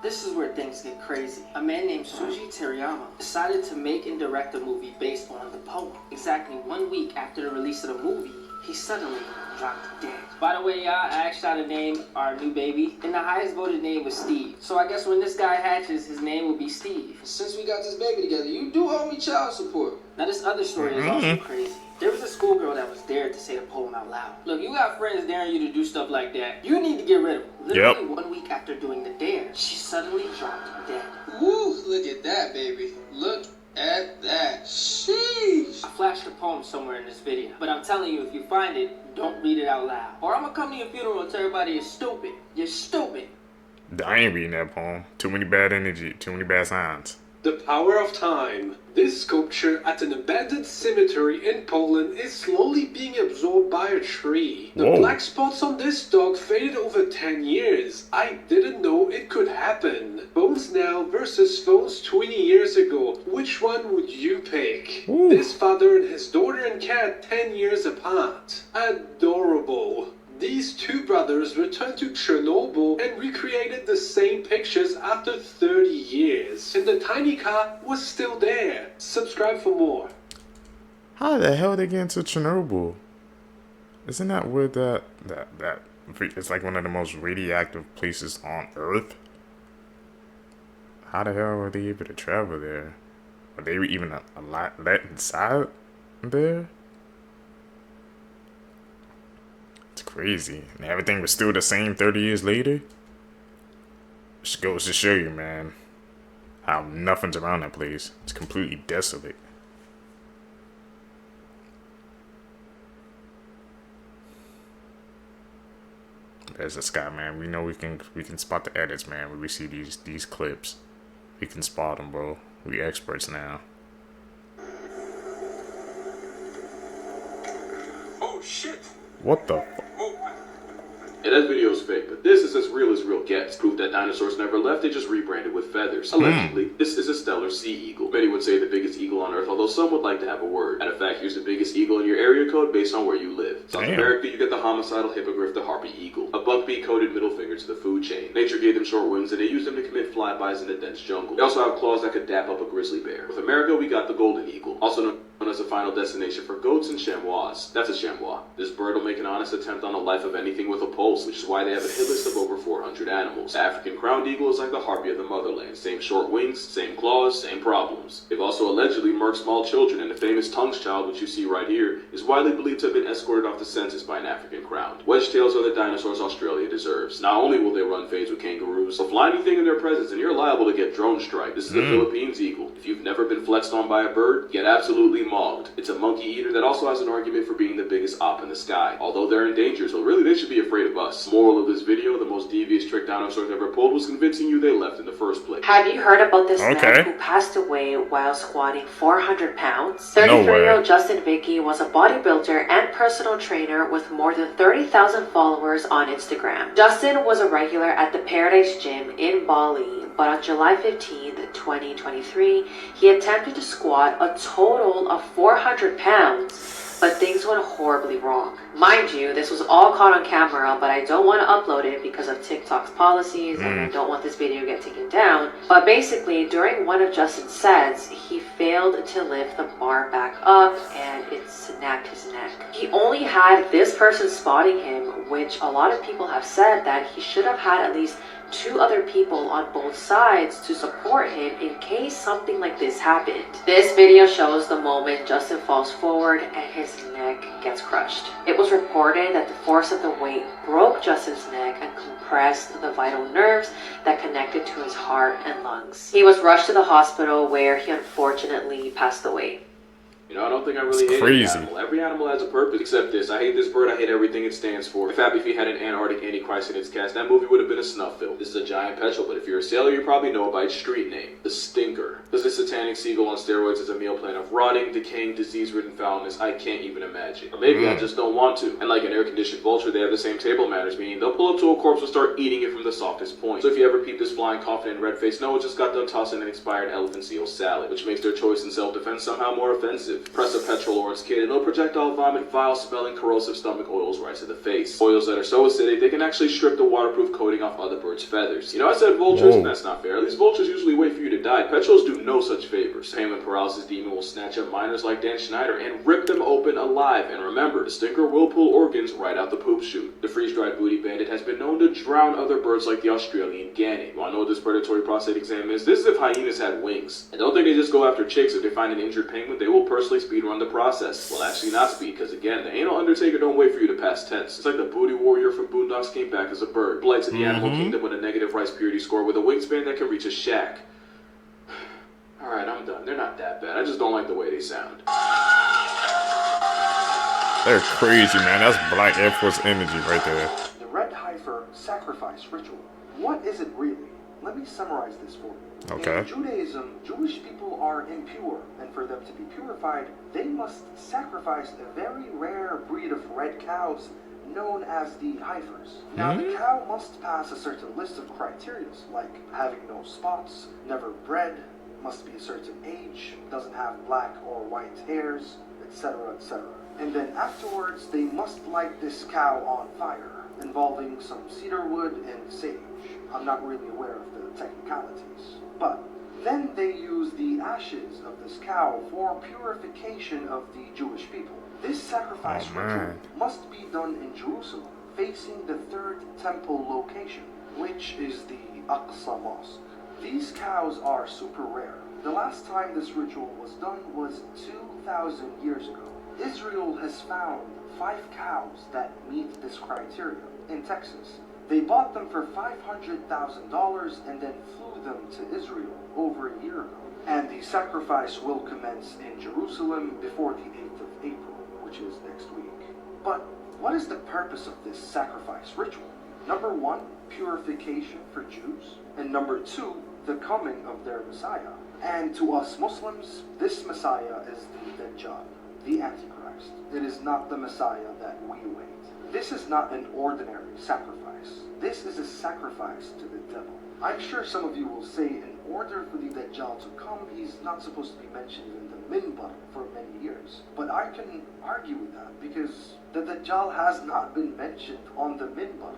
This is where things get crazy. A man named Suji Teriyama decided to make and direct a movie based on the poem. Exactly 1 week after the release of the movie, he suddenly dropped dead. By the way, y'all, I asked y'all to name our new baby, and the highest voted name was Steve. So I guess when this guy hatches, his name will be Steve. Since we got this baby together, you do owe me child support. Now, this other story is also crazy. There was a schoolgirl that was dared to say the poem out loud. Look, you got friends daring you to do stuff like that. You need to get rid of them. Literally 1 week after doing the dare, she suddenly dropped dead. Woo, look at that, baby. Look at that. Sheesh. I flashed the poem somewhere in this video. But I'm telling you, if you find it, don't read it out loud. Or I'm gonna come to your funeral and tell everybody you're stupid. You're stupid. I ain't reading that poem. Too many bad energy, too many bad signs. The Power of Time. This sculpture at an abandoned cemetery in Poland is slowly being absorbed by a tree. The Whoa. black spots on this dog faded over 10 years. I didn't know it could happen. Bones now versus phones 20 years ago. Which one would you pick? Ooh. This father and his daughter and cat 10 years apart. Adorable. These two brothers returned to Chernobyl and recreated the same pictures after 30 years. And the tiny car was still there. Subscribe for more. How the hell they get into Chernobyl? Isn't that where that it's like one of the most radioactive places on Earth? How the hell were they able to travel there? Were they even let inside there? It's crazy. And everything was still the same 30 years later? Just goes to show you, man, how nothing's around that place. It's completely desolate. There's the sky, man. We know we can spot the edits, man. When we see these clips, we can spot them, bro. We experts now. Oh shit! What the? Yeah, that video's fake, but this is as real gets. Proof that dinosaurs never left, they just rebranded with feathers. Allegedly, this is a stellar sea eagle. Many would say the biggest eagle on Earth, although some would like to have a word. And in fact, here's the biggest eagle in your area code based on where you live. South America, you get the homicidal hippogriff, the harpy eagle. A buckbeak-coated middle finger to the food chain. Nature gave them short wings, and they used them to commit flybys in the dense jungle. They also have claws that could dap up a grizzly bear. With America, we got the golden eagle, also known as a final destination for goats and chamois. That's a chamois. This bird will make an honest attempt on the life of anything with a pulse, which is why they have a hit list of over 400 animals. The African crowned eagle is like the harpy of the motherland. Same short wings, same claws, same problems. They've also allegedly murked small children, and the famous Tongue's child, which you see right here, is widely believed to have been escorted off the census by an African crowned. Wedge-tails are the dinosaurs Australia deserves. Not only will they run fades with kangaroos, they'll fly anything in their presence, and you're liable to get drone strike. This is the Philippines eagle. If you've never been flexed on by a bird, get absolutely Mogged. It's a monkey eater that also has an argument for being the biggest op in the sky, although they're in danger, so really they should be afraid of us. Moral of this video, the most devious trick dinosaurs ever pulled was convincing you they left in the first place. Have you heard about this Okay. man who passed away while squatting 400 pounds? 33-year-old Justin Vicky was a bodybuilder and personal trainer with more than 30,000 followers on Instagram. Justin was a regular at the Paradise Gym in Bali, but on July 15th, 2023, he attempted to squat a total of 400 pounds, but things went horribly wrong. Mind you, this was all caught on camera, but I don't want to upload it because of TikTok's policies, and I don't want this video to get taken down. But basically, during one of Justin's sets, he failed to lift the bar back up, and it snapped his neck. He only had this person spotting him, which a lot of people have said that he should have had at least 2 other people on both sides to support him in case something like this happened. This video shows the moment Justin falls forward and his neck gets crushed. It was reported that the force of the weight broke Justin's neck and compressed the vital nerves that connected to his heart and lungs. He was rushed to the hospital where he unfortunately passed away. You know, I don't think I really hate any animal. Every animal has a purpose, except this. I hate this bird, I hate everything it stands for. If Happy Feet had an Antarctic Antichrist in its cast, that movie would have been a snuff film. This is a giant petrel, but if you're a sailor, you probably know it by its street name, the Stinker. Because this satanic seagull on steroids is a meal plan of rotting, decaying, disease-ridden foulness I can't even imagine. Or maybe I just don't want to. And like an air-conditioned vulture, they have the same table manners, meaning they'll pull up to a corpse and start eating it from the softest point. So if you ever peep this flying, confident, red-faced, no, it just got done tossing an expired elephant seal salad, which makes their choice in self-defense somehow more offensive. Press a petrol or its kid, and they'll projectile vomit vile-smelling, corrosive stomach oils right to the face. Oils that are so acidic, they can actually strip the waterproof coating off other birds' feathers. You know, I said vultures, and that's not fair. At least vultures usually wait for you to die. Petrels do no such favors. Pain and paralysis demon will snatch up miners like Dan Schneider and rip them open alive. And remember, the Stinker will pull organs right out the poop chute. The freeze-dried booty bandit has been known to drown other birds like the Australian gannet. You wanna know what this predatory prostate exam is? This is if hyenas had wings. And don't think they just go after chicks. If they find an injured penguin, they will personally speedrun the process. Well, actually not speed, because again, the anal undertaker don't wait for you to pass tense. It's like the booty warrior from Boondocks came back as a bird. Blight to the animal kingdom with a negative rice purity score with a wingspan that can reach a shack. Alright, I'm done. They're not that bad. I just don't like the way they sound. They're crazy, man. That's Black Air Force energy right there. The red heifer sacrifice ritual. What is it really? Let me summarize this for you. Okay. In Judaism, Jewish people are impure, and for them to be purified, they must sacrifice a very rare breed of red cows known as the heifers. Now, the cow must pass a certain list of criteria, like having no spots, never bred, must be a certain age, doesn't have black or white hairs, etc., etc. And then afterwards, they must light this cow on fire, involving some cedar wood and sage. I'm not really aware of the technicalities. But then they use the ashes of this cow for purification of the Jewish people. This sacrifice ritual must be done in Jerusalem, facing the third temple location, which is the Aqsa Mosque. These cows are super rare. The last time this ritual was done was 2,000 years ago. Israel has found 5 cows that meet this criteria in Texas. They bought them for $500,000 and then flew them to Israel over a year ago. And the sacrifice will commence in Jerusalem before the 8th of April, which is next week. But what is the purpose of this sacrifice ritual? Number 1, purification for Jews. And number 2, the coming of their Messiah. And to us Muslims, this Messiah is the Dajjal, the Antichrist. It is not the Messiah that we await. This is not an ordinary sacrifice. This is a sacrifice to the devil. I'm sure some of you will say in order for the Dajjal to come, he's not supposed to be mentioned in the minbar for many years. But I can argue with that because the Dajjal has not been mentioned on the minbar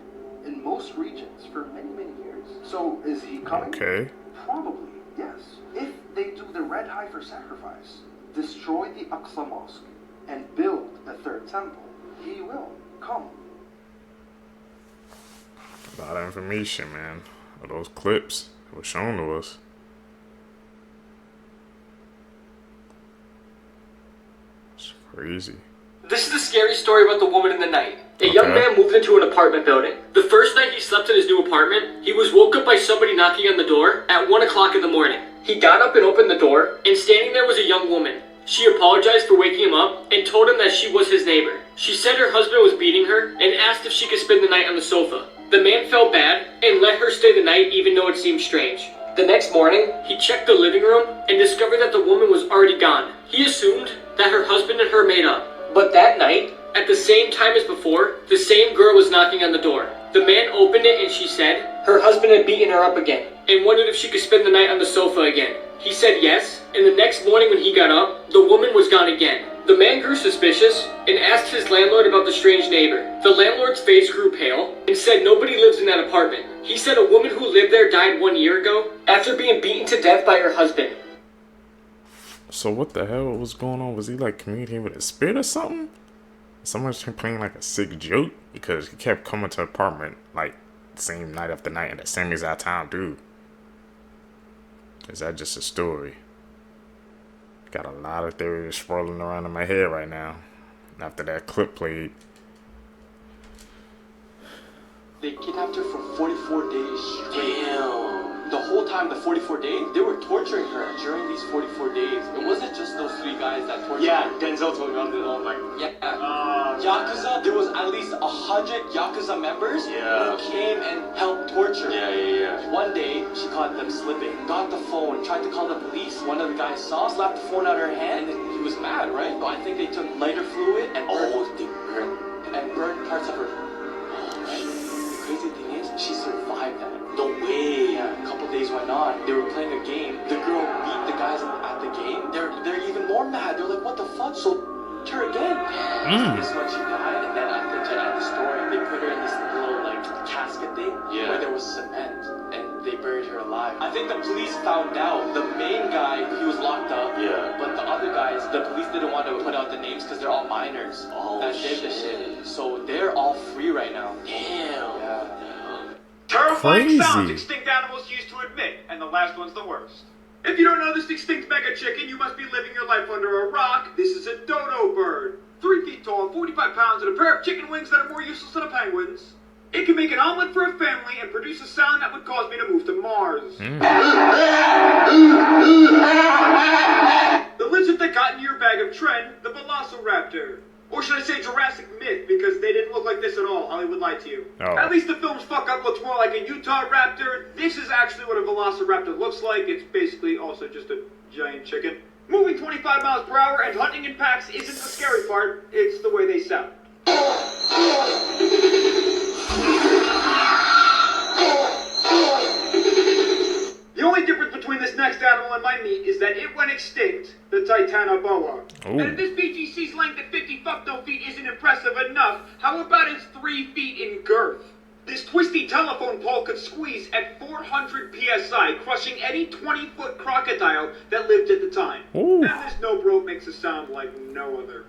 in most regions for many, many years. So is he coming? Okay. Probably, yes. If they do the red heifer sacrifice, destroy the Aqsa Mosque, and build a third temple, he will come. A lot of information, man. All those clips that were shown to us. It's crazy. This is the scary story about the woman in the night. A young man moved into an apartment building. The first night he slept in his new apartment, he was woke up by somebody knocking on the door at 1 o'clock in the morning. He got up and opened the door, and standing there was a young woman. She apologized for waking him up and told him that she was his neighbor. She said her husband was beating her and asked if she could spend the night on the sofa. The man felt bad and let her stay the night even though it seemed strange. The next morning, he checked the living room and discovered that the woman was already gone. He assumed that her husband and her made up. But that night, at the same time as before, the same girl was knocking on the door. The man opened it and she said her husband had beaten her up again and wondered if she could spend the night on the sofa again. He said yes, and the next morning when he got up, the woman was gone again. The man grew suspicious and asked his landlord about the strange neighbor. The landlord's face grew pale and said nobody lives in that apartment. He said a woman who lived there died 1 year ago after being beaten to death by her husband. So what the hell was going on? Was he like communicating with a spirit or something? Someone's playing like a sick joke because he kept coming to the apartment like the same night after night at the same exact time, dude. Is that just a story? Got a lot of theories swirling around in my head right now. After that clip played. They kidnapped her for 44 days straight. Damn. The whole time, the 44 days, they were torturing her during these 44 days. It wasn't just those 3 guys that tortured her. Yeah, Denzel told me about it. Oh my. Yeah. Yakuza, there was at least 100 Yakuza members who came and helped torture her. Yeah. One day, she caught them slipping, got the phone, tried to call the police. One of the guys saw, slapped the phone out of her hand, and he was mad, right? So I think they took lighter fluid and burned parts of her. The crazy thing is, she survived that. No way. Yeah, a couple days went on. They were playing a game. The girl beat the guys at the game. They're even more mad. They're like, what the fuck? So her again. This is when she died, and then to end the story, they put her in this little like casket thing where there was cement, and they buried her alive. I think the police found out. The main guy, he was locked up. Yeah. But the other guys, the police didn't want to put out the names because they're all minors that did the shit. So they're all free right now. Damn. Yeah. Terrifying sounds extinct animals used to admit, and the last one's the worst. If you don't know this extinct mega chicken, you must be living your life under a rock. This is a dodo bird. 3 feet tall, 45 pounds, and a pair of chicken wings that are more useless than a penguin's. It can make an omelet for a family and produce a sound that would cause me to move to Mars. The lizard that got into your bag of trend, the velociraptor. Or should I say Jurassic Myth, because they didn't look like this at all. Hollywood lied to you. Oh. At least the film's fuck-up looks more like a Utah raptor. This is actually what a velociraptor looks like. It's basically also just a giant chicken. Moving 25 miles per hour and hunting in packs isn't the scary part. It's the way they sound. The only difference between this next animal and my meat is that it went extinct, the Titanoboa. And if this BGC's length at 50 fuck-no feet isn't impressive enough, how about its 3 feet in girth? This twisty telephone pole could squeeze at 400 psi, crushing any 20-foot crocodile that lived at the time. And this no-bro makes a sound like no other.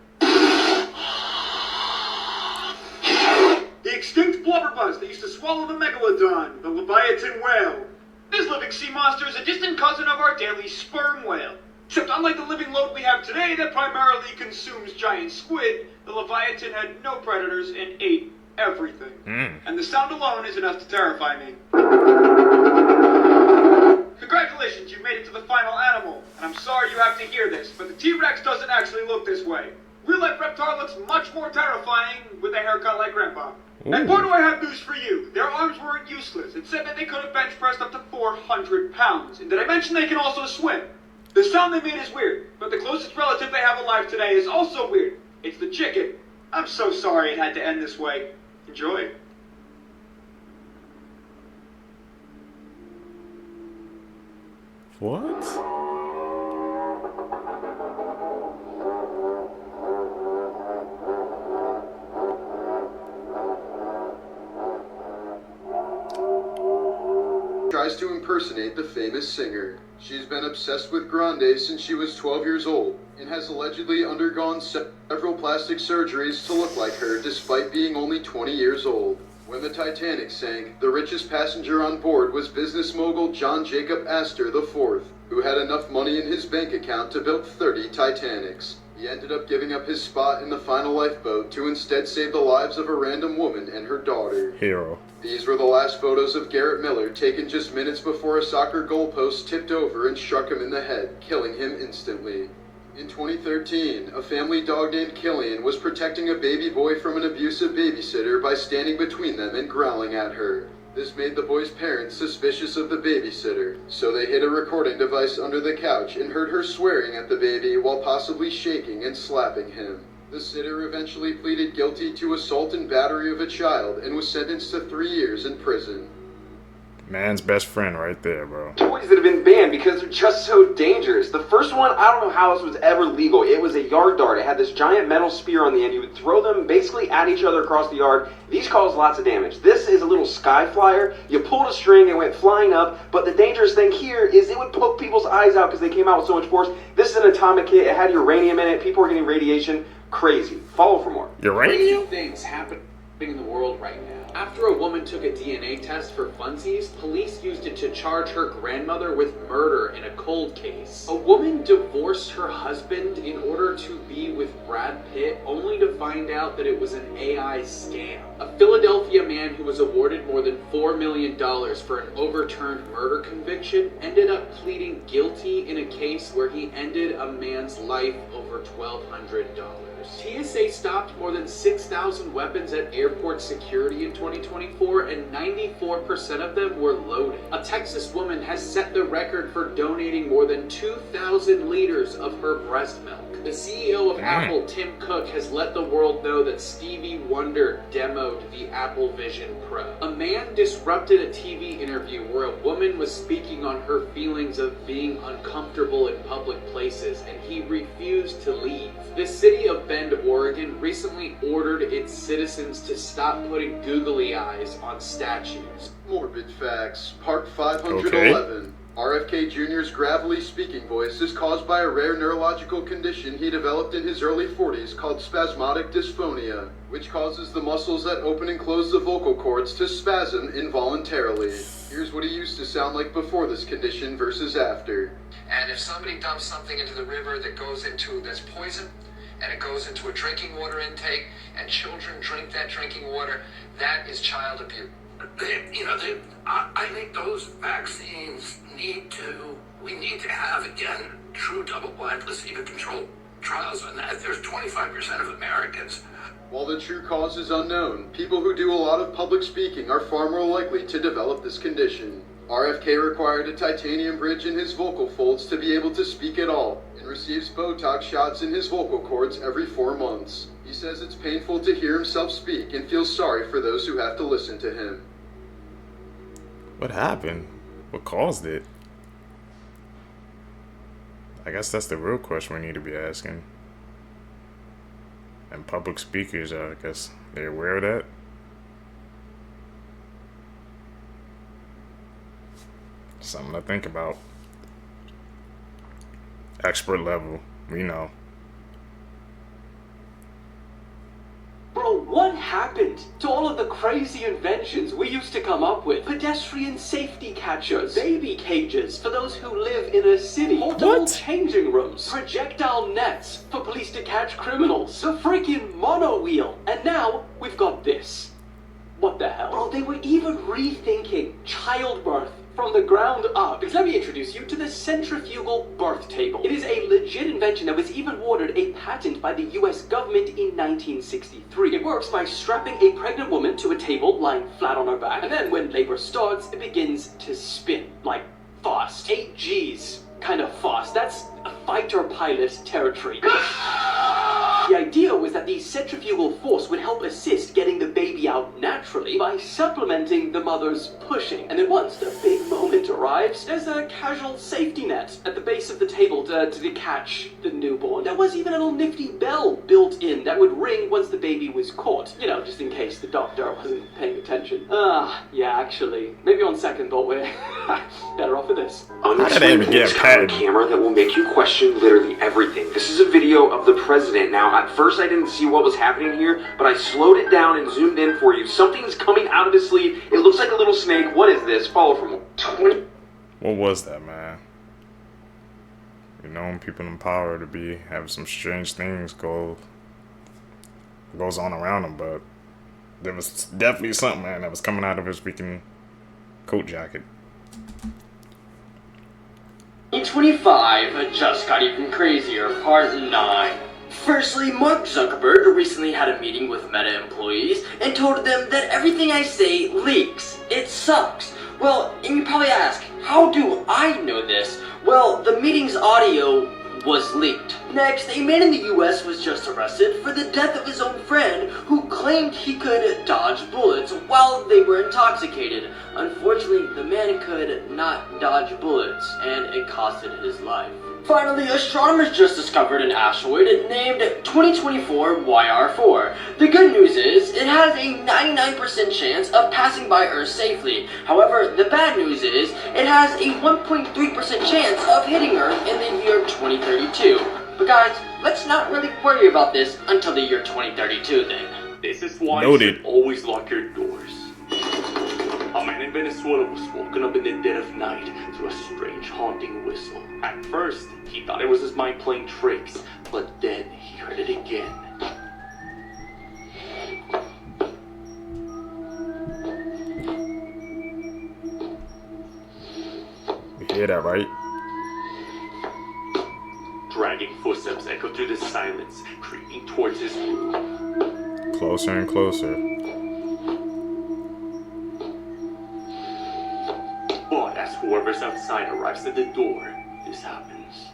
The extinct blubberbuzz that used to swallow the megalodon, the Leviathan whale. This living sea monster is a distant cousin of our daily sperm whale. Except unlike the living load we have today that primarily consumes giant squid, the Leviathan had no predators and ate everything. And the sound alone is enough to terrify me. Congratulations, you made it to the final animal. And I'm sorry you have to hear this, but the T-Rex doesn't actually look this way. Real-life Reptar looks much more terrifying with a haircut like Grandpa. And boy, do I have news for you. Their arms weren't useless. It said that they could have bench pressed up to 400 pounds. And did I mention they can also swim? The sound they made is weird, but the closest relative they have alive today is also weird. It's the chicken. I'm so sorry it had to end this way. Enjoy. What? Tries to impersonate the famous singer. She's been obsessed with Grande since she was 12 years old and has allegedly undergone several plastic surgeries to look like her despite being only 20 years old. When the Titanic sank, the richest passenger on board was business mogul John Jacob Astor IV, who had enough money in his bank account to build 30 Titanics. He ended up giving up his spot in the final lifeboat to instead save the lives of a random woman and her daughter. Hero. These were the last photos of Garrett Miller, taken just minutes before a soccer goalpost tipped over and struck him in the head, killing him instantly. In 2013, a family dog named Killian was protecting a baby boy from an abusive babysitter by standing between them and growling at her. This made the boy's parents suspicious of the babysitter, so they hid a recording device under the couch and heard her swearing at the baby while possibly shaking and slapping him. The sitter eventually pleaded guilty to assault and battery of a child and was sentenced to 3 years in prison. Man's best friend right there, bro. Toys that have been banned because they're just so dangerous. The first one, I don't know how this was ever legal. It was a yard dart. It had this giant metal spear on the end. You would throw them basically at each other across the yard. These caused lots of damage. This is a little sky flyer. You pulled a string, it went flying up, but the dangerous thing here is it would poke people's eyes out because they came out with so much force. This is an atomic hit. It had uranium in it. People were getting radiation. Crazy. Follow for more. Uranium? Things happening in the world right now. After a woman took a DNA test for funsies, police used it to charge her grandmother with murder in a cold case. A woman divorced her husband in order to be with Brad Pitt, only to find out that it was an AI scam. A Philadelphia man who was awarded more than $4 million for an overturned murder conviction ended up pleading guilty in a case where he ended a man's life over $1,200. TSA stopped more than 6,000 weapons at airport security in 2024, and 94% of them were loaded. A Texas woman has set the record for donating more than 2,000 liters of her breast milk. The CEO of Apple, Tim Cook, has let the world know that Stevie Wonder demoed the Apple Vision Pro. A man disrupted a TV interview where a woman was speaking on her feelings of being uncomfortable in public places, and he refused to leave. The city of Bend, Oregon, recently ordered its citizens to stop putting googly eyes on statues. Morbid facts, part 511. RFK Jr.'s gravelly speaking voice is caused by a rare neurological condition he developed in his early 40s called spasmodic dysphonia, which causes the muscles that open and close the vocal cords to spasm involuntarily. Here's what he used to sound like before this condition versus after. And if somebody dumps something into the river that's poison, and it goes into a drinking water intake, and children drink that drinking water, that is child abuse. I think those vaccines we need to have, again, true double-blind placebo-controlled trials on that. There's 25% of Americans. While the true cause is unknown, people who do a lot of public speaking are far more likely to develop this condition. RFK required a titanium bridge in his vocal folds to be able to speak at all, and receives Botox shots in his vocal cords every 4 months. He says it's painful to hear himself speak and feels sorry for those who have to listen to him. What happened? What caused it? I guess that's the real question we need to be asking. And public speakers, I guess they're aware of that. Something to think about. Expert level, we know. Bro, what happened to all of the crazy inventions we used to come up with? Pedestrian safety catchers, baby cages for those who live in a city, portable changing rooms, projectile nets for police to catch criminals, the freaking mono wheel, and now we've got this. What the hell? Bro, they were even rethinking childbirth from the ground up. Because let me introduce you to the centrifugal birth table. It is a legit invention that was even awarded a patent by the US government in 1963. It works by strapping a pregnant woman to a table lying flat on her back, and then when labor starts, it begins to spin, like fast. 8 Gs, kind of fast. That's a fighter pilot territory. The idea was that the centrifugal force would help assist getting the baby out naturally by supplementing the mother's pushing. And then once the big moment arrives, there's a casual safety net at the base of the table to catch the newborn. There was even a little nifty bell built in that would ring once the baby was caught. You know, just in case the doctor wasn't paying attention. Yeah, actually, maybe on second thought we're better off with this. Unexplained is on camera that will make you question literally everything. This is a video of the president. Now, at first I didn't see what was happening here, but I slowed it down and zoomed in for you. Something's coming out of his sleeve. It looks like a little snake. What is this? Follow for more. What was that, man? You know, people in power to be having some strange things goes on around him, but there was definitely something, man, that was coming out of his freaking coat jacket. Each 2025 just got even crazier, part 9. Firstly, Mark Zuckerberg recently had a meeting with Meta employees and told them that everything I say leaks. It sucks. Well, and you probably ask, how do I know this? Well, the meeting's audio was leaked. Next, a man in the US was just arrested for the death of his own friend who claimed he could dodge bullets while they were intoxicated. Unfortunately, the man could not dodge bullets, and it costed his life. Finally, astronomers just discovered an asteroid named 2024 YR4. The good news is, it has a 99% chance of passing by Earth safely. However, the bad news is, it has a 1.3% chance of hitting Earth in the year 2032. But guys, let's not really worry about this until the year 2032 then. This is why you should always lock your doors. A man in Venezuela was woken up in the dead of night to a strange haunting whistle. At first, he thought it was his mind playing tricks, but then he heard it again. You hear that, right? Dragging footsteps echoed through the silence, creeping towards his room. Closer and closer. But as whoever's outside arrives at the door, this happens.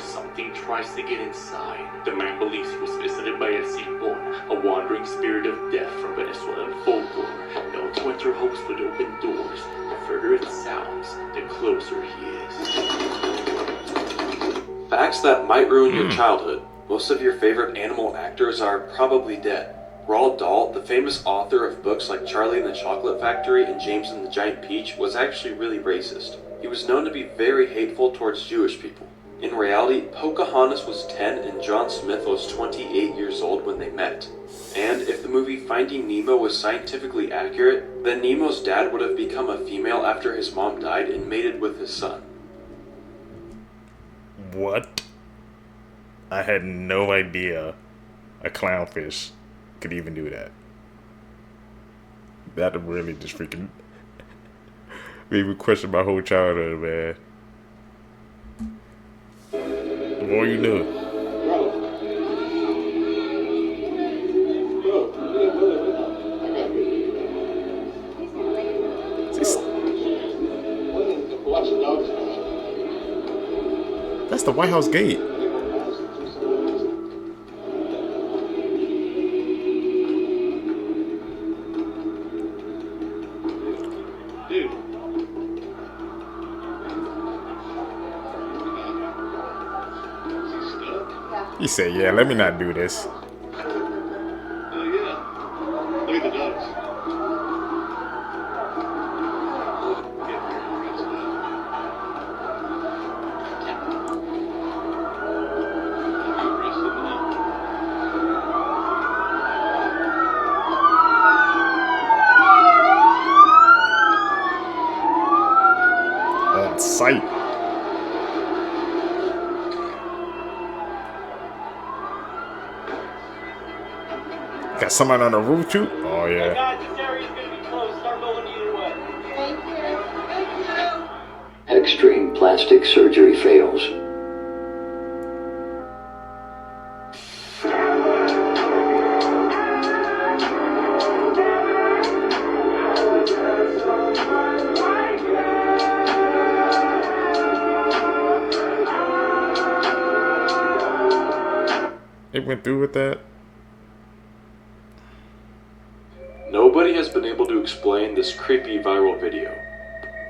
Something tries to get inside. The man believes he was visited by Lizzie Borden, a wandering spirit of death from Venezuelan folklore, known to enter homes with open doors. The further it sounds, the closer he is. Facts that might ruin your childhood. Most of your favorite animal actors are probably dead. Roald Dahl, the famous author of books like Charlie and the Chocolate Factory and James and the Giant Peach, was actually really racist. He was known to be very hateful towards Jewish people. In reality, Pocahontas was 10 and John Smith was 28 years old when they met. And if the movie Finding Nemo was scientifically accurate, then Nemo's dad would have become a female after his mom died and mated with his son. What? I had no idea a clownfish could even do that. That really just freaking made me question my whole childhood, man. The more you know. That's the White House gate. He said, yeah, let me not do this. Oh yeah. Look at the dogs. On sight. Got someone on the roof too? Oh yeah. Guys, this area's gonna be closed. Start rolling either way. Thank you. Thank you. Extreme plastic surgery fails. It went through with that. Nobody has been able to explain this creepy viral video.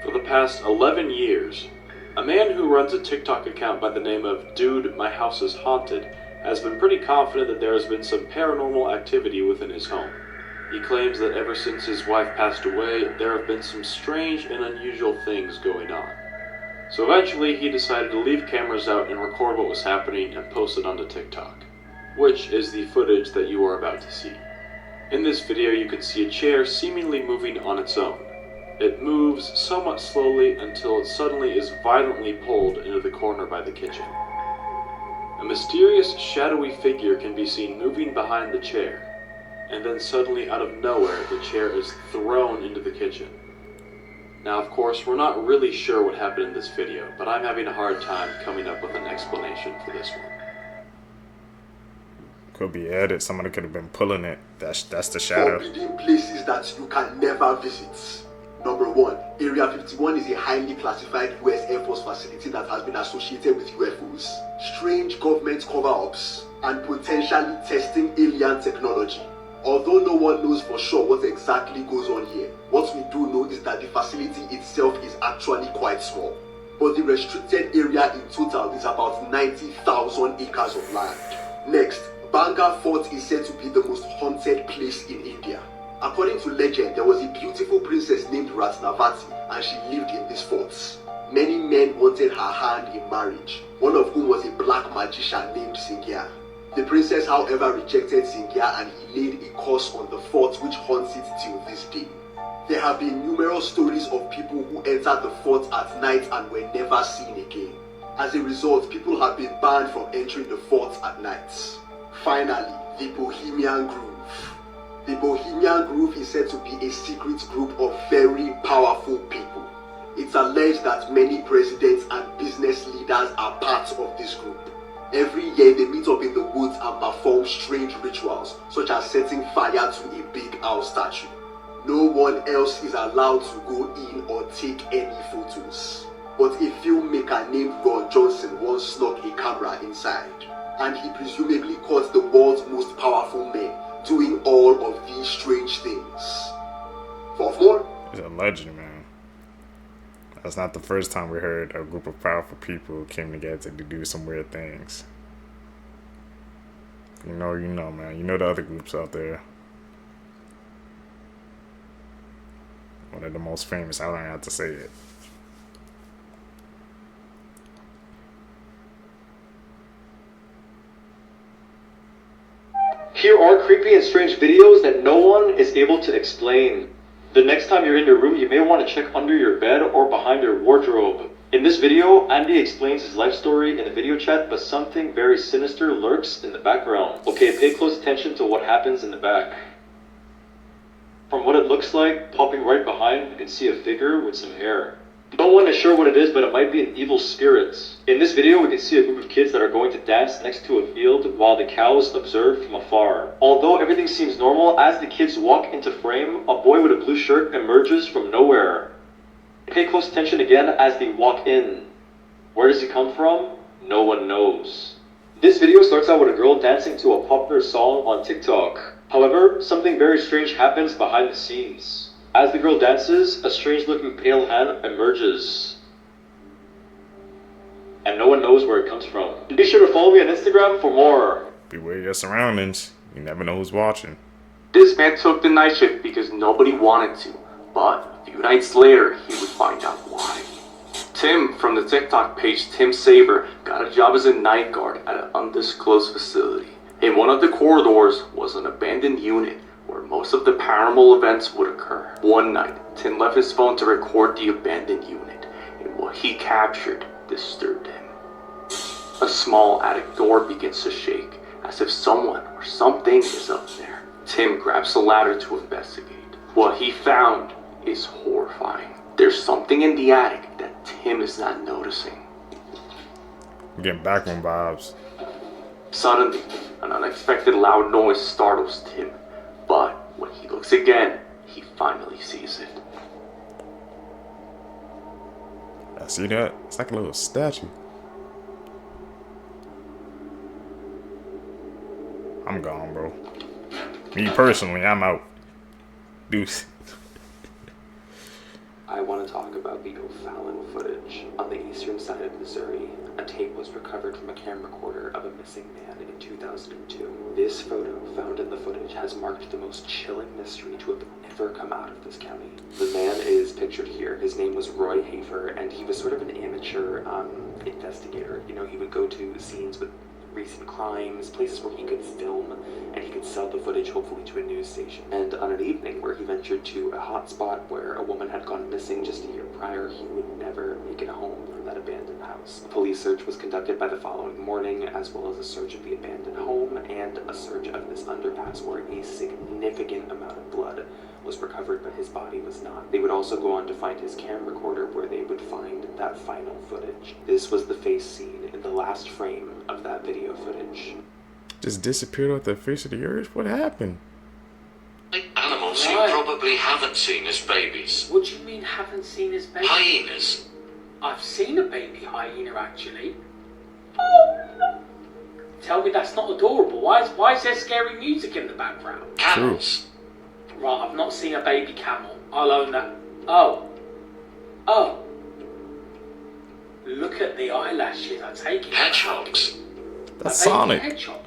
For the past 11 years, a man who runs a TikTok account by the name of Dude, My House is Haunted has been pretty confident that there has been some paranormal activity within his home. He claims that ever since his wife passed away, there have been some strange and unusual things going on. So eventually he decided to leave cameras out and record what was happening and post it onto TikTok, which is the footage that you are about to see. In this video you can see a chair seemingly moving on its own. It moves somewhat slowly until it suddenly is violently pulled into the corner by the kitchen. A mysterious shadowy figure can be seen moving behind the chair, and then suddenly out of nowhere, the chair is thrown into the kitchen. Now, of course, we're not really sure what happened in this video, but I'm having a hard time coming up with an explanation for this one. Could be edit. Somebody could have been pulling it. That's the shadow. Forbidden places that you can never visit. Number 1, Area 51 is a highly classified US Air Force facility that has been associated with UFOs, strange government cover-ups, and potentially testing alien technology. Although no one knows for sure what exactly goes on here, what we do know is that the facility itself is actually quite small. But the restricted area in total is about 90,000 acres of land. Next, Banga Fort is said to be the most haunted place in India. According to legend, there was a beautiful princess named Ratnavati, and she lived in this fort. Many men wanted her hand in marriage, one of whom was a black magician named Singya. The princess, however, rejected Singya, and he laid a curse on the fort which haunts it till this day. There have been numerous stories of people who entered the fort at night and were never seen again. As a result, people have been banned from entering the fort at night. Finally, the Bohemian Grove. The Bohemian Grove is said to be a secret group of very powerful people. It's alleged that many presidents and business leaders are part of this group. Every year they meet up in the woods and perform strange rituals, such as setting fire to a big owl statue. No one else is allowed to go in or take any photos. But a filmmaker named Ron Johnson once snuck a camera inside, and he presumably caught the world's most powerful men doing all of these strange things. For more? He's a legend, man. That's not the first time we heard a group of powerful people came together to do some weird things. You know, man. You know the other groups out there. One of the most famous. I don't have to say it. Here are creepy and strange videos that no one is able to explain. The next time you're in your room, you may want to check under your bed or behind your wardrobe. In this video, Andy explains his life story in the video chat, but something very sinister lurks in the background. Okay, pay close attention to what happens in the back. From what it looks like, popping right behind, you can see a figure with some hair. No one is sure what it is, but it might be an evil spirit. In this video, we can see a group of kids that are going to dance next to a field while the cows observe from afar. Although everything seems normal, as the kids walk into frame, a boy with a blue shirt emerges from nowhere. Pay close attention again as they walk in. Where does he come from? No one knows. This video starts out with a girl dancing to a popular song on TikTok. However, something very strange happens behind the scenes. As the girl dances, a strange-looking pale hand emerges. And no one knows where it comes from. Be sure to follow me on Instagram for more. Beware your surroundings. You never know who's watching. This man took the night shift because nobody wanted to. But a few nights later, he would find out why. Tim from the TikTok page Tim Saber got a job as a night guard at an undisclosed facility. In one of the corridors was an abandoned unit where most of the paranormal events would occur. One night, Tim left his phone to record the abandoned unit, and what he captured disturbed him. A small attic door begins to shake, as if someone or something is up there. Tim grabs a ladder to investigate. What he found is horrifying. There's something in the attic that Tim is not noticing. I'm getting backroom vibes. Suddenly, an unexpected loud noise startles Tim. But when he looks again, he finally sees it. I see that? It's like a little statue. I'm gone, bro. Me personally, I'm out. Deuce. I want to talk about the O'Fallon footage. On the eastern side of Missouri, a tape was recovered from a camera recorder of a missing man in 2002. This photo found in the footage has marked the most chilling mystery to have ever come out of this county. The man is pictured here. His name was Roy Heifer, and he was sort of an amateur investigator. You know, he would go to scenes with recent crimes, places where he could film, and he could sell the footage hopefully to a news station. And on an evening where he ventured to a hot spot where a woman had gone missing just a year prior, he would never make it home from that that abandoned house. A police search was conducted by the following morning, as well as a search of the abandoned home and a search of this underpass where a significant amount of blood was recovered, but his body was not. They would also go on to find his camera recorder, where they would find that final footage. This was the face seen in the last frame of that video footage. Just disappeared off the face of the earth? What happened? Animals you probably haven't seen as babies. What do you mean haven't seen as babies? Hyenas. I've seen a baby hyena actually. Oh. Tell me that's not adorable. Why is there scary music in the background? Camels. Right, I've not seen a baby camel. I'll own that. Oh. Look at the eyelashes. I take it. Hedgehogs. That's Sonic. Hedgehog.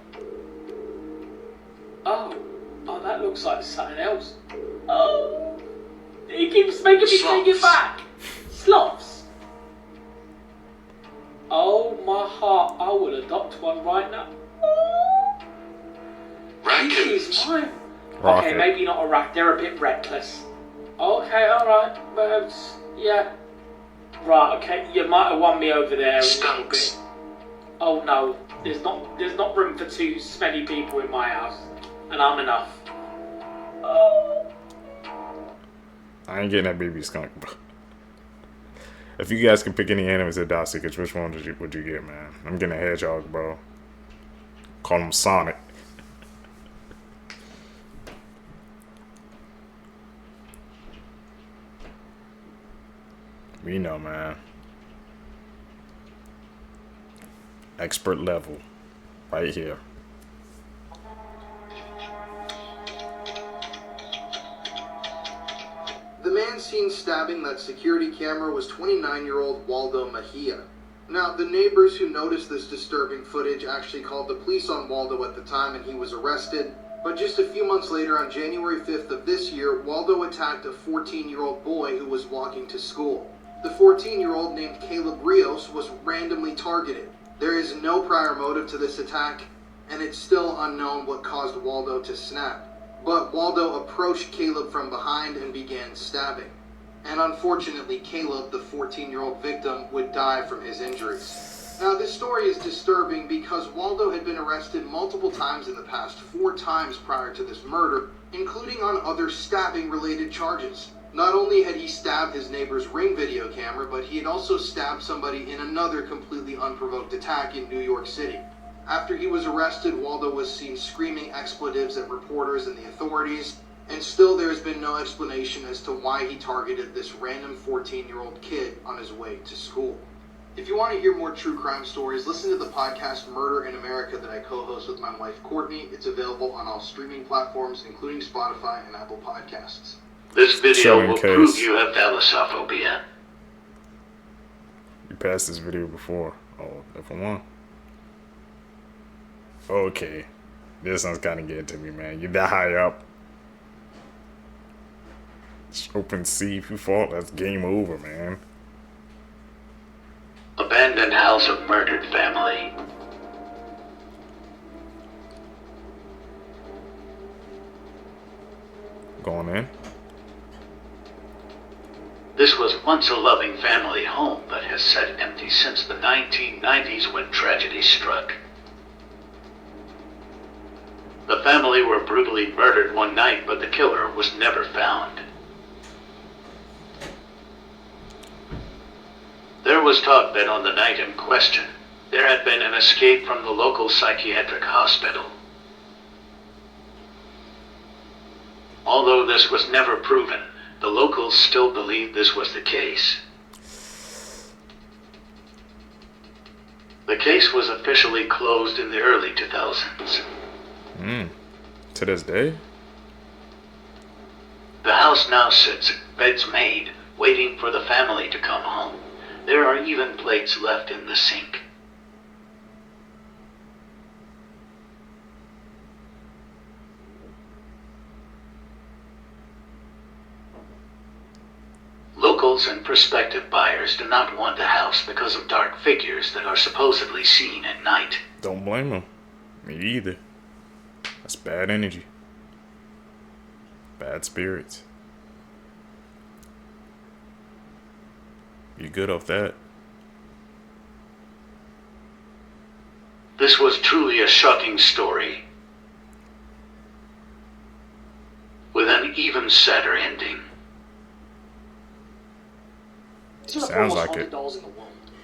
Oh, that looks like something else. Oh, he keeps making me take it back. Sloths. Oh my heart, I will adopt one right now. Raccoons. This is mine. Rocket. Okay, maybe not a rat. They're a bit reckless. Okay, all right, but yeah. Right, okay, you might have won me over there. Skunks. Oh no, there's not room for too many people in my house, and I'm enough. Oh. I ain't getting that baby skunk, bro. If you guys could pick any animals that die secrets, which one would you get, man? I'm getting a hedgehog, bro. Call him Sonic. We know, man. Expert level. Right here. The man seen stabbing that security camera was 29-year-old Waldo Mejia. Now, the neighbors who noticed this disturbing footage actually called the police on Waldo at the time, and he was arrested. But just a few months later, on January 5th of this year, Waldo attacked a 14-year-old boy who was walking to school. The 14-year-old, named Caleb Rios, was randomly targeted. There is no prior motive to this attack, and it's still unknown what caused Waldo to snap. But Waldo approached Caleb from behind and began stabbing. And unfortunately, Caleb, the 14-year-old victim, would die from his injuries. Now, this story is disturbing because Waldo had been arrested multiple times in the past, 4 times prior to this murder, including on other stabbing-related charges. Not only had he stabbed his neighbor's Ring video camera, but he had also stabbed somebody in another completely unprovoked attack in New York City. After he was arrested, Waldo was seen screaming expletives at reporters and the authorities, and still there has been no explanation as to why he targeted this random 14-year-old kid on his way to school. If you want to hear more true crime stories, listen to the podcast Murder in America that I co-host with my wife Courtney. It's available on all streaming platforms, including Spotify and Apple Podcasts. This video will prove you have thalassophobia. You passed this video before. Oh, F1. Okay. This one's kind of getting to me, man. You that high up. It's open sea. If you fall, that's game over, man. Abandoned house of murdered family. Going in. This was once a loving family home, but has sat empty since the 1990s when tragedy struck. The family were brutally murdered one night, but the killer was never found. There was talk that on the night in question, there had been an escape from the local psychiatric hospital. Although this was never proven, the locals still believe this was the case. The case was officially closed in the early 2000s. To this day? The house now sits, beds made, waiting for the family to come home. There are even plates left in the sink. Locals and prospective buyers do not want the house because of dark figures that are supposedly seen at night. Don't blame them. Me either. That's bad energy. Bad spirits. You good off that? This was truly a shocking story. With an even sadder ending. These are the Sounds four most like haunted it. dolls in the world.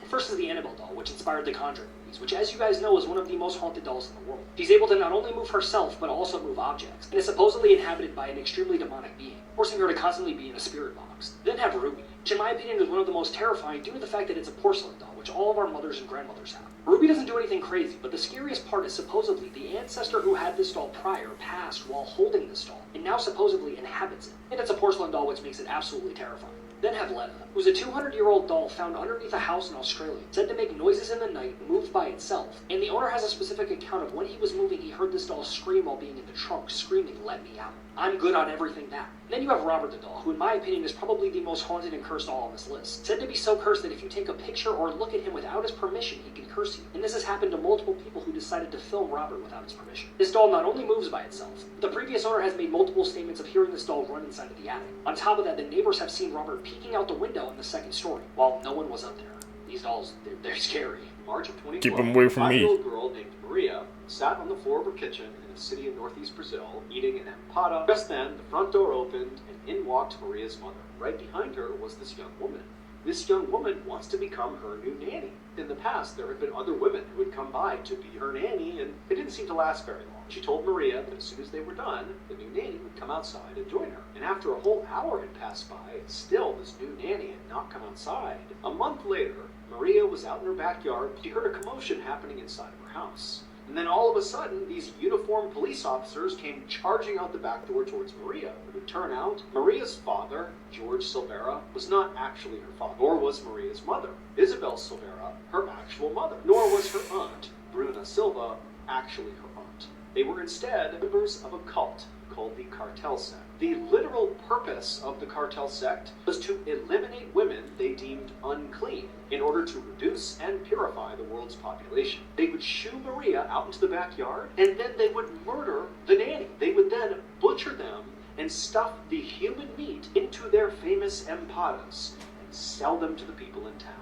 First is the Annabelle doll, which inspired the Conjuring movies, which, as you guys know, is one of the most haunted dolls in the world. She's able to not only move herself, but also move objects, and is supposedly inhabited by an extremely demonic being, forcing her to constantly be in a spirit box. Then have Ruby, which in my opinion is one of the most terrifying due to the fact that it's a porcelain doll, which all of our mothers and grandmothers have. Ruby doesn't do anything crazy, but the scariest part is supposedly the ancestor who had this doll prior passed while holding this doll, and now supposedly inhabits it. And it's a porcelain doll, which makes it absolutely terrifying. Then have Letta, who's a 200-year-old doll found underneath a house in Australia, said to make noises in the night, move by itself, and the owner has a specific account of when he was moving, he heard this doll scream while being in the trunk, screaming, "Let me out. I'm good on everything that." Then you have Robert the doll, who in my opinion is probably the most haunted and cursed doll on this list. Said to be so cursed that if you take a picture or look at him without his permission, he can curse you. And this has happened to multiple people who decided to film Robert without his permission. This doll not only moves by itself, the previous owner has made multiple statements of hearing this doll run inside of the attic. On top of that, the neighbors have seen Robert peeking out the window in the second story, while no one was up there. These dolls, they're scary. March of 2012, Keep 'em away from me. a 5-year-old girl named Maria sat on the floor of her kitchen in a city in northeast Brazil, eating an empada. Just then, the front door opened, and in walked Maria's mother. Right behind her was this young woman. This young woman wants to become her new nanny. In the past, there had been other women who had come by to be her nanny, and it didn't seem to last very long. She told Maria that as soon as they were done, the new nanny would come outside and join her. And after a whole hour had passed by, still this new nanny had not come outside. A month later, Maria was out in her backyard. She heard a commotion happening inside of her house. And then all of a sudden, these uniformed police officers came charging out the back door towards Maria. It would turn out, Maria's father, George Silvera, was not actually her father, nor was Maria's mother, Isabel Silvera, her actual mother, nor was her aunt, Bruna Silva, actually her aunt. They were instead members of a cult called the Cartel Sect. The literal purpose of the Cartel Sect was to eliminate women they deemed unclean in order to reduce and purify the world's population. They would shoo Maria out into the backyard, and then they would murder the nanny. They would then butcher them and stuff the human meat into their famous empadas and sell them to the people in town.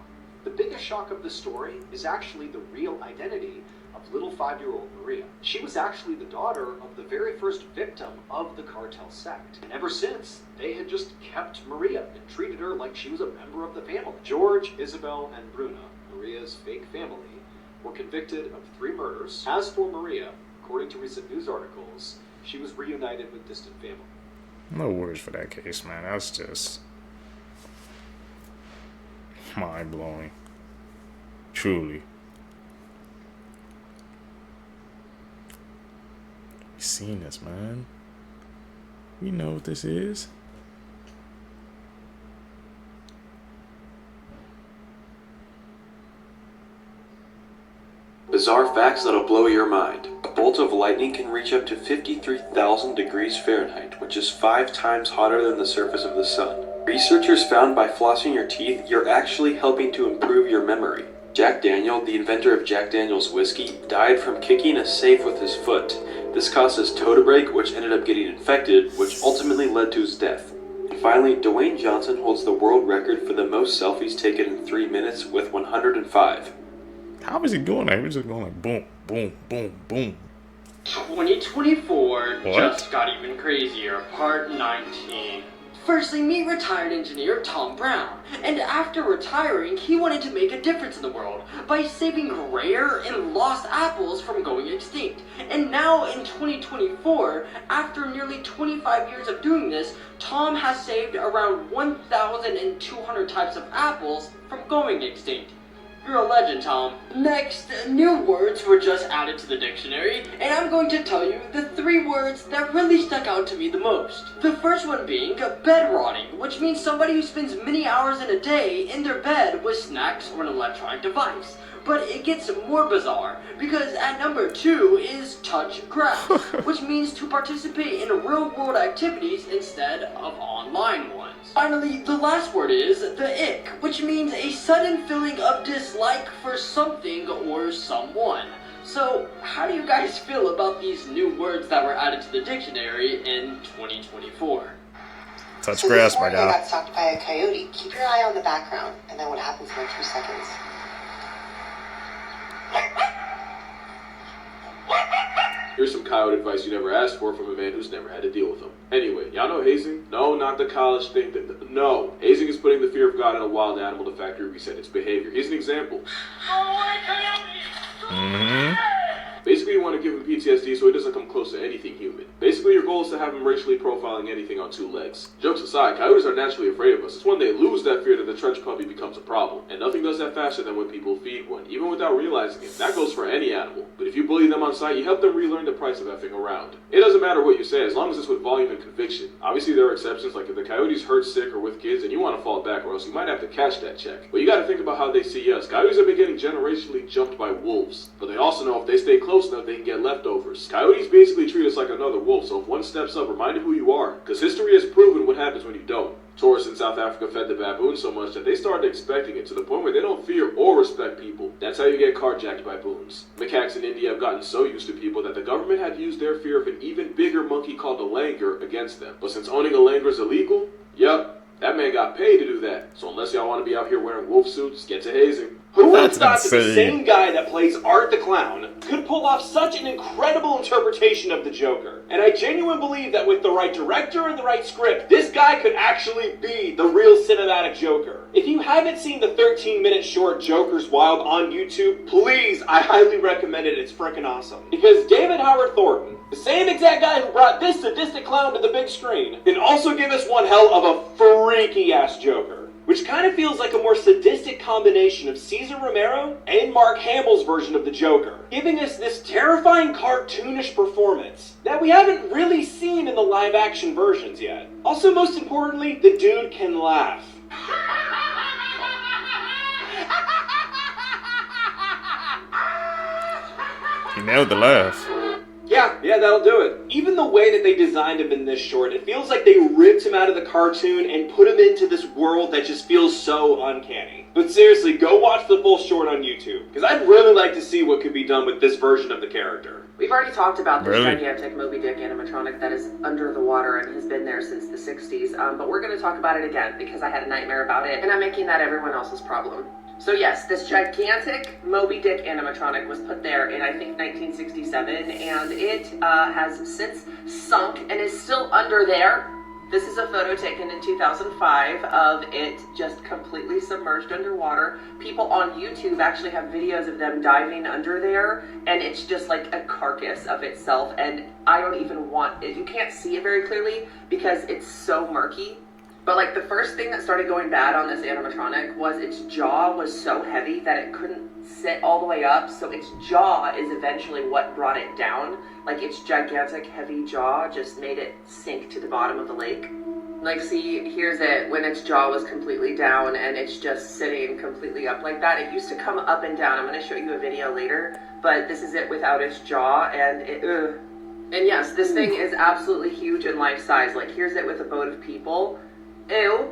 The biggest shock of the story is actually the real identity of little 5-year-old Maria. She was actually the daughter of the very first victim of the Cartel Sect. And ever since, they had just kept Maria and treated her like she was a member of the family. George, Isabel, and Bruna, Maria's fake family, were convicted of 3 murders. As for Maria, according to recent news articles, she was reunited with distant family. No words for that case, man. That's just mind-blowing. Truly. We seen this, man. We know what this is. Bizarre facts that'll blow your mind. A bolt of lightning can reach up to 53,000 degrees Fahrenheit, which is 5 times hotter than the surface of the sun. Researchers found by flossing your teeth, you're actually helping to improve your memory. Jack Daniel, the inventor of Jack Daniel's whiskey, died from kicking a safe with his foot. This caused his toe to break, which ended up getting infected, which ultimately led to his death. And finally, Dwayne Johnson holds the world record for the most selfies taken in 3 minutes with 105. How was he doing that? He was just going like boom, boom, boom, boom. 2024 What? just got even crazier. Part 19. Firstly, meet retired engineer Tom Brown, and after retiring, he wanted to make a difference in the world by saving rare and lost apples from going extinct. And now in 2024, after nearly 25 years of doing this, Tom has saved around 1,200 types of apples from going extinct. You're a legend, Tom. Next, new words were just added to the dictionary, and I'm going to tell you the 3 words that really stuck out to me the most. The first one being bed rotting, which means somebody who spends many hours in a day in their bed with snacks or an electronic device. But it gets more bizarre, because at number 2 is touch grass, which means to participate in real-world activities instead of online ones. Finally, the last word is the ick, which means a sudden feeling of dislike for something or someone. So, how do you guys feel about these new words that were added to the dictionary in 2024? Touch grass, my I guy. got stalked by a coyote. Keep your eye on the background, and then what happens in like 2 seconds. Here's some coyote advice you never asked for from a man who's never had to deal with them. Anyway, y'all know hazing? No, not the college thing. No. Hazing is putting the fear of God in a wild animal to factory reset its behavior. Here's an example. Basically, you want to give him PTSD so he doesn't come close to anything human. Basically, your goal is to have him racially profiling anything on two legs. Jokes aside, coyotes are naturally afraid of us. It's when they lose that fear that the trench puppy becomes a problem. And nothing does that faster than when people feed one, even without realizing it. That goes for any animal. But if you bully them on sight, you help them relearn the price of effing around. It doesn't matter what you say, as long as it's with volume and conviction. Obviously, there are exceptions, like if the coyote's hurt, sick, or with kids, and you want to fall back, or else you might have to cash that check. But you gotta think about how they see us. Coyotes have been getting generationally jumped by wolves. But they also know if they stay close enough, they can get leftovers. Coyotes basically treat us like another wolf, so if one steps up, remind him who you are. Because history has proven what happens when you don't. Tourists in South Africa fed the baboons so much that they started expecting it, to the point where they don't fear or respect people. That's how you get carjacked by baboons. Macaques in India have gotten so used to people that the government had used their fear of an even bigger monkey called a langur against them. But since owning a langur is illegal, yep, that man got paid to do that. So unless y'all want to be out here wearing wolf suits, get to hazing. Who would have thought that the same guy that plays Art the Clown could pull off such an incredible interpretation of the Joker? And I genuinely believe that with the right director and the right script, this guy could actually be the real cinematic Joker. If you haven't seen the 13-minute short Joker's Wild on YouTube, please, I highly recommend it. It's freaking awesome. Because David Howard Thornton, the same exact guy who brought this sadistic clown to the big screen, can also give us one hell of a freaky-ass Joker. Which kind of feels like a more sadistic combination of Cesar Romero and Mark Hamill's version of the Joker, giving us this terrifying cartoonish performance that we haven't really seen in the live-action versions yet. Also, most importantly, the dude can laugh. He nailed the laugh. Yeah, that'll do it. Even the way that they designed him in this short, it feels like they ripped him out of the cartoon and put him into this world that just feels so uncanny. But seriously, go watch the full short on YouTube, because I'd really like to see what could be done with this version of the character. We've already talked about this gigantic Moby Dick animatronic that is under the water and has been there since the 60s, but we're going to talk about it again because I had a nightmare about it, and I'm making that everyone else's problem. So yes, this gigantic Moby Dick animatronic was put there in, I think, 1967, and it has since sunk and is still under there. This is a photo taken in 2005 of it just completely submerged underwater. People on YouTube actually have videos of them diving under there, and it's just like a carcass of itself, and I don't even want it. You can't see it very clearly because it's so murky. But like the first thing that started going bad on this animatronic was its jaw was so heavy that it couldn't sit all the way up, so its jaw is eventually what brought it down. Like its gigantic heavy jaw just made it sink to the bottom of the lake. Like see, here's it when its jaw was completely down and it's just sitting completely up like that. It used to come up and down. I'm going to show you a video later, but this is it without its jaw, and it And yes, this thing is absolutely huge and life-size. Like here's it with a boat of people. Ew.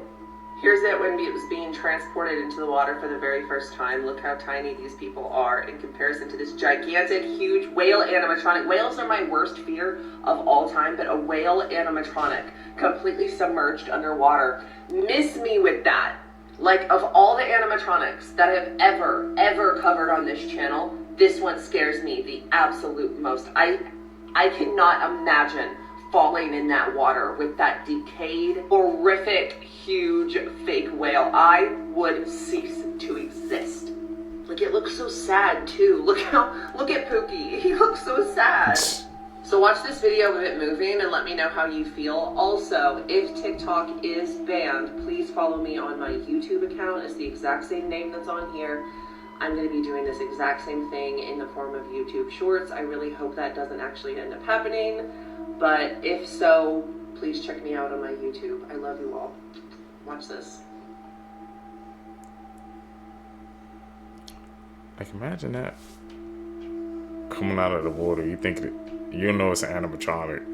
Here's it when it was being transported into the water for the very first time. Look how tiny these people are in comparison to this gigantic, huge whale animatronic. Whales are my worst fear of all time, but a whale animatronic completely submerged underwater. Miss me with that. Like, of all the animatronics that I have ever covered on this channel, this one scares me the absolute most. I cannot imagine falling in that water with that decayed, horrific, huge fake whale. I would cease to exist. Like, it looks so sad too. Look at Pookie. He looks so sad. So watch this video of it moving and let me know how you feel. Also, if TikTok is banned, please follow me on my YouTube account. It's the exact same name that's on here. I'm going to be doing this exact same thing in the form of YouTube Shorts. I really hope that doesn't actually end up happening. But if so, please check me out on my YouTube. I love you all. Watch this. Like, imagine that. Coming out of the water, you think that you know it's an animatronic.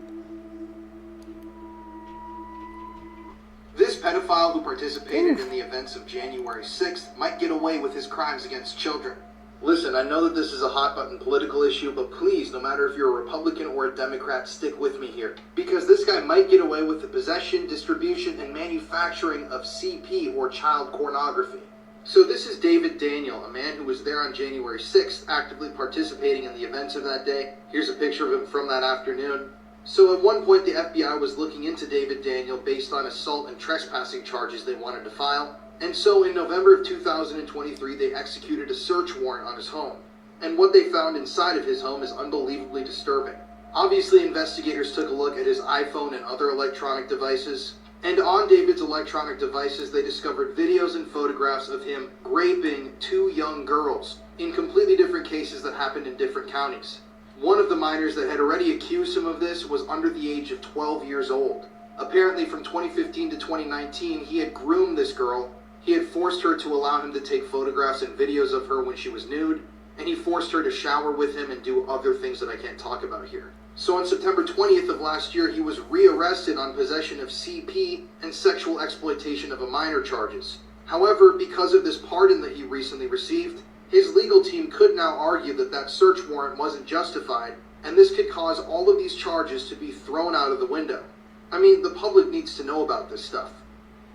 This pedophile who participated in the events of January 6th might get away with his crimes against children. Listen, I know that this is a hot-button political issue, but please, no matter if you're a Republican or a Democrat, stick with me here. Because this guy might get away with the possession, distribution, and manufacturing of CP, or child pornography. So this is David Daniel, a man who was there on January 6th, actively participating in the events of that day. Here's a picture of him from that afternoon. So at one point the FBI was looking into David Daniel based on assault and trespassing charges they wanted to file. And so in November of 2023 they executed a search warrant on his home. And what they found inside of his home is unbelievably disturbing. Obviously investigators took a look at his iPhone and other electronic devices. And on David's electronic devices, they discovered videos and photographs of him raping 2 young girls in completely different cases that happened in different counties. One of the minors that had already accused him of this was under the age of 12 years old. Apparently from 2015 to 2019, he had groomed this girl. He had forced her to allow him to take photographs and videos of her when she was nude, and he forced her to shower with him and do other things that I can't talk about here. So on September 20th of last year, he was rearrested on possession of CP and sexual exploitation of a minor charges. However, because of this pardon that he recently received, his legal team could now argue that that search warrant wasn't justified, and this could cause all of these charges to be thrown out of the window. I mean, the public needs to know about this stuff.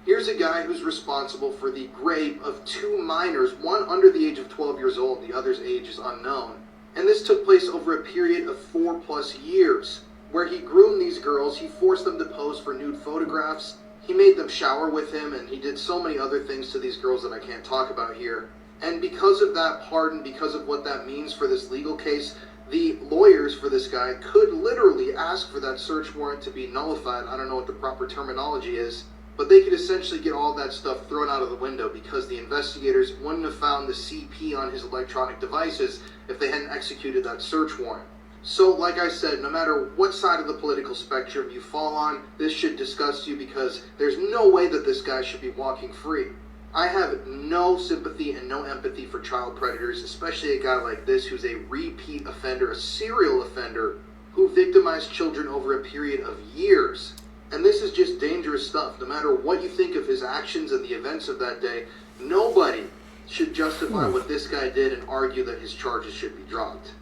Here's a guy who's responsible for the rape of 2 minors, one under the age of 12 years old, the other's age is unknown. And this took place over a period of 4+ years, where he groomed these girls, he forced them to pose for nude photographs, he made them shower with him, and he did so many other things to these girls that I can't talk about here. And because of that pardon, because of what that means for this legal case, the lawyers for this guy could literally ask for that search warrant to be nullified. I don't know what the proper terminology is, but they could essentially get all that stuff thrown out of the window because the investigators wouldn't have found the CP on his electronic devices if they hadn't executed that search warrant. So, like I said, no matter what side of the political spectrum you fall on, this should disgust you because there's no way that this guy should be walking free. I have no sympathy and no empathy for child predators, especially a guy like this who's a repeat offender, a serial offender, who victimized children over a period of years. And this is just dangerous stuff. No matter what you think of his actions and the events of that day, nobody should justify what this guy did and argue that his charges should be dropped.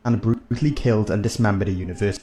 And brutally killed and dismembered a university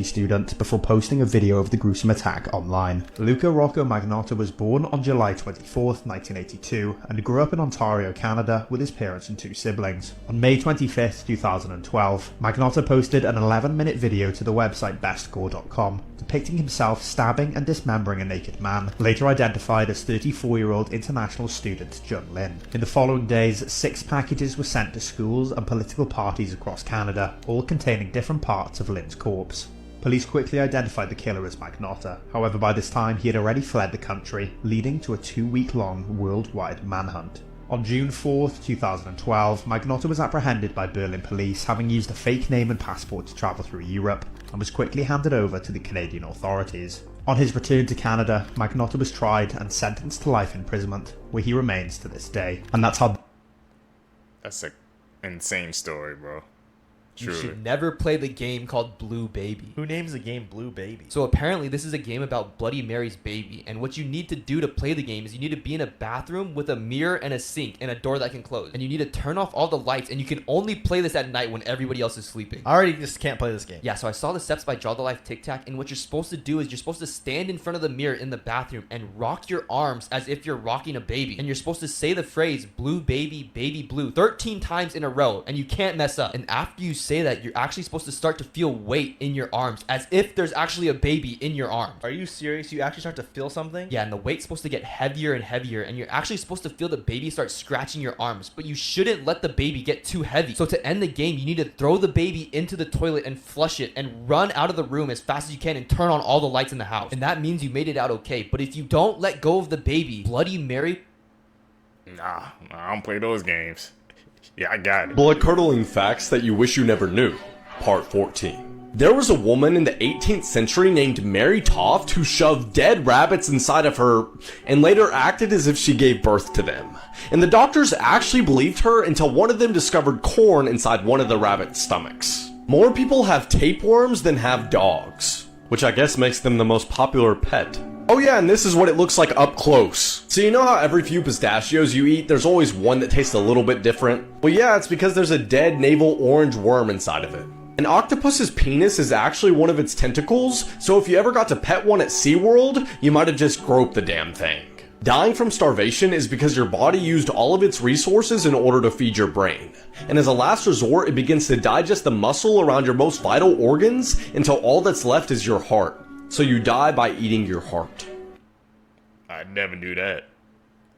student before posting a video of the gruesome attack online. Luca Rocco Magnotta was born on July 24th, 1982 and grew up in Ontario, Canada with his parents and 2 siblings. On May 25th, 2012, Magnotta posted an 11-minute video to the website bestgore.com depicting himself stabbing and dismembering a naked man, later identified as 34-year-old international student Jun Lin. In the following days, 6 packages were sent to schools and political parties across Canada, all containing different parts of Lin's corpse. Police quickly identified the killer as Magnotta. However, by this time he had already fled the country, leading to a 2-week-long worldwide manhunt. On June 4th, 2012, Magnotta was apprehended by Berlin police, having used a fake name and passport to travel through Europe, and was quickly handed over to the Canadian authorities. On his return to Canada, Magnotta was tried and sentenced to life imprisonment, where he remains to this day. And that's how... That's an insane story, bro. You Truly. should never play the game called Blue Baby. Who names the game Blue Baby? So apparently this is a game about Bloody Mary's baby, and what you need to do to play the game is you need to be in a bathroom with a mirror and a sink and a door that can close. And you need to turn off all the lights, and you can only play this at night when everybody else is sleeping. I already just can't play this game. Yeah, so I saw the steps by Draw the Life Tic Tac, and what you're supposed to do is you're supposed to stand in front of the mirror in the bathroom and rock your arms as if you're rocking a baby. And you're supposed to say the phrase Blue Baby, Baby Blue 13 times in a row, and you can't mess up. And after you say that, you're actually supposed to start to feel weight in your arms as if there's actually a baby in your arm. Are you serious? You actually start to feel something? Yeah, and the weight's supposed to get heavier and heavier, and you're actually supposed to feel the baby start scratching your arms, but you shouldn't let the baby get too heavy. So to end the game, you need to throw the baby into the toilet and flush it and run out of the room as fast as you can and turn on all the lights in the house. And that means you made it out okay. But if you don't let go of the baby, Bloody Mary... Nah, I don't play those games. Yeah, I got it. Blood-curdling facts that you wish you never knew. Part 14. There was a woman in the 18th century named Mary Toft who shoved dead rabbits inside of her and later acted as if she gave birth to them. And the doctors actually believed her until one of them discovered corn inside one of the rabbit's stomachs. More people have tapeworms than have dogs, which I guess makes them the most popular pet. Oh yeah, and this is what it looks like up close. So you know how every few pistachios you eat, there's always one that tastes a little bit different? Well yeah, it's because there's a dead navel orange worm inside of it. An octopus's penis is actually one of its tentacles, so if you ever got to pet one at SeaWorld, you might have just groped the damn thing. Dying from starvation is because your body used all of its resources in order to feed your brain. And as a last resort, it begins to digest the muscle around your most vital organs until all that's left is your heart. So you die by eating your heart. I never knew that.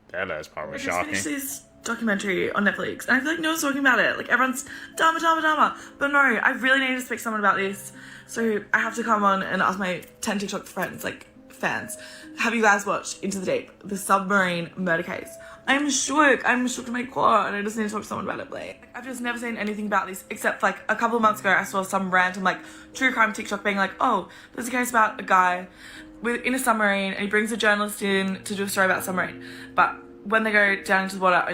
That last part was shocking. I just finished this documentary on Netflix, and I feel like no one's talking about it. Like, everyone's Dama. But no, I really need to speak to someone about this. So I have to come on and ask my 10 TikTok friends, like, fans. Have you guys watched Into the Deep, the submarine murder case? I'm shook to my core, and I just need to talk to someone about it, like, I've just never seen anything about this, except, like, a couple of months ago, I saw some random, like, true crime TikTok being like, oh, there's a case about a guy in a submarine, and he brings a journalist in to do a story about a submarine, but when they go down into the water,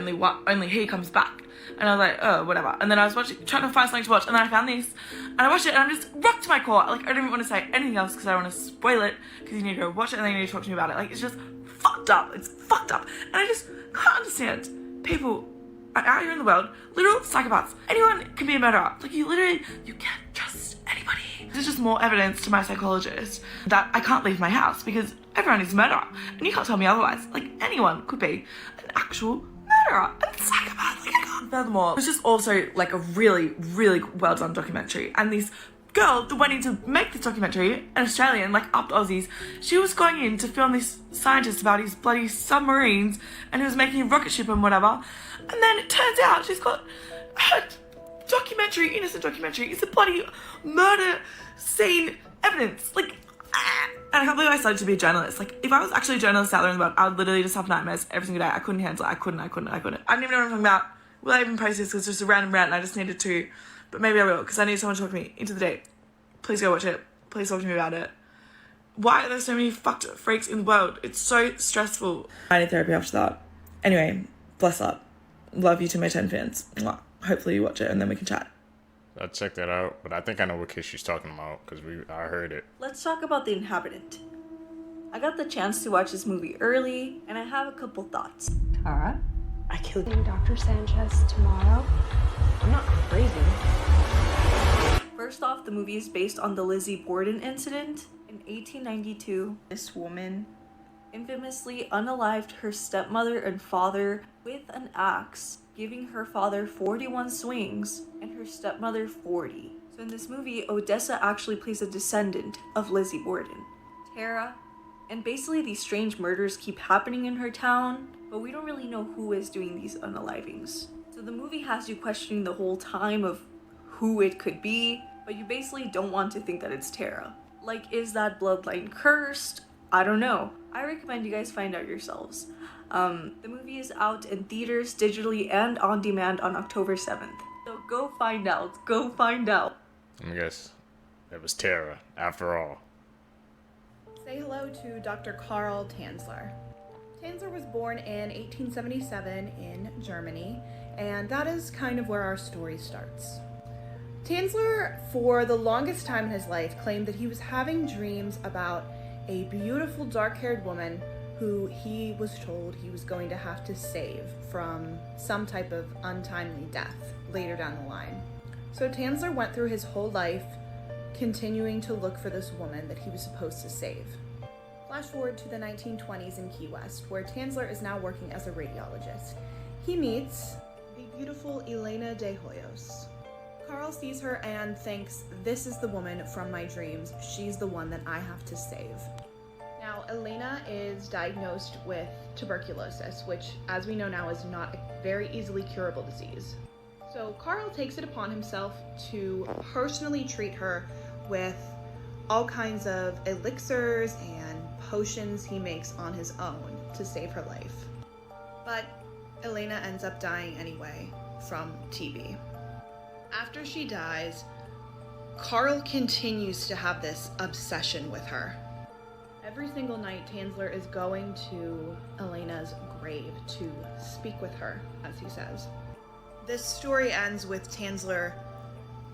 only he comes back. And I was like, oh, whatever. And then I was trying to find something to watch, and then I found this, and I watched it, and I'm just rocked to my core. Like, I don't even want to say anything else because I don't want to spoil it, because you need to go watch it, and then you need to talk to me about it. Like, it's just fucked up. It's fucked up. And I just can't understand. People are out here in the world, literal psychopaths. Anyone can be a murderer. Like, you can't trust anybody. There's just more evidence to my psychologist that I can't leave my house because everyone is a murderer. And you can't tell me otherwise. Like, anyone could be an actual murderer and psychopath. Like, I can't. Furthermore, it was just also like a really, really well done documentary. And this girl that went in to make this documentary, an Australian, like up Aussies, she was going in to film this scientist about his bloody submarines, and he was making a rocket ship and whatever. And then it turns out she's got her documentary, innocent documentary, is a bloody murder scene evidence. Like, and I can't believe I started to be a journalist. Like, if I was actually a journalist out there in the world, I would literally just have nightmares every single day. I couldn't handle it. I couldn't. I didn't even know what I'm talking about. Will I even post this? Because it's just a random rant and I just needed to. But maybe I will, because I need someone to talk to me. Into the Deep. Please go watch it. Please talk to me about it. Why are there so many fucked freaks in the world? It's so stressful. I need therapy after that. Anyway, bless up. Love you to my 10 fans. Mwah. Hopefully you watch it and then we can chat. I'll check that out, but I think I know what case she's talking about, because I heard it. Let's talk about The Inhabitant. I got the chance to watch this movie early, and I have a couple thoughts. Tara, I killed Dr. Sanchez tomorrow. I'm not crazy. First off, the movie is based on the Lizzie Borden incident. In 1892, this woman infamously unalived her stepmother and father with an axe, giving her father 41 swings and her stepmother 40. So in this movie, Odessa actually plays a descendant of Lizzie Borden, Tara. And basically these strange murders keep happening in her town, but we don't really know who is doing these unalivings. So the movie has you questioning the whole time of who it could be, but you basically don't want to think that it's Tara. Like, is that bloodline cursed? I don't know. I recommend you guys find out yourselves. The movie is out in theaters, digitally, and on demand on October 7th. So go find out. Go find out. I guess it was Tara, after all. Say hello to Dr. Karl Tanzler. Tanzler was born in 1877 in Germany, and that is kind of where our story starts. Tanzler, for the longest time in his life, claimed that he was having dreams about a beautiful dark-haired woman who he was told he was going to have to save from some type of untimely death later down the line. So Tanzler went through his whole life continuing to look for this woman that he was supposed to save. Flash forward to the 1920s in Key West, where Tanzler is now working as a radiologist. He meets the beautiful Elena de Hoyos. Carl sees her and thinks, this is the woman from my dreams. She's the one that I have to save. Now, Elena is diagnosed with tuberculosis, which, as we know now, is not a very easily curable disease. So Carl takes it upon himself to personally treat her with all kinds of elixirs and potions he makes on his own to save her life. But Elena ends up dying anyway from TB. After she dies, Carl continues to have this obsession with her. Every single night, Tanzler is going to Elena's grave to speak with her, as he says. This story ends with Tanzler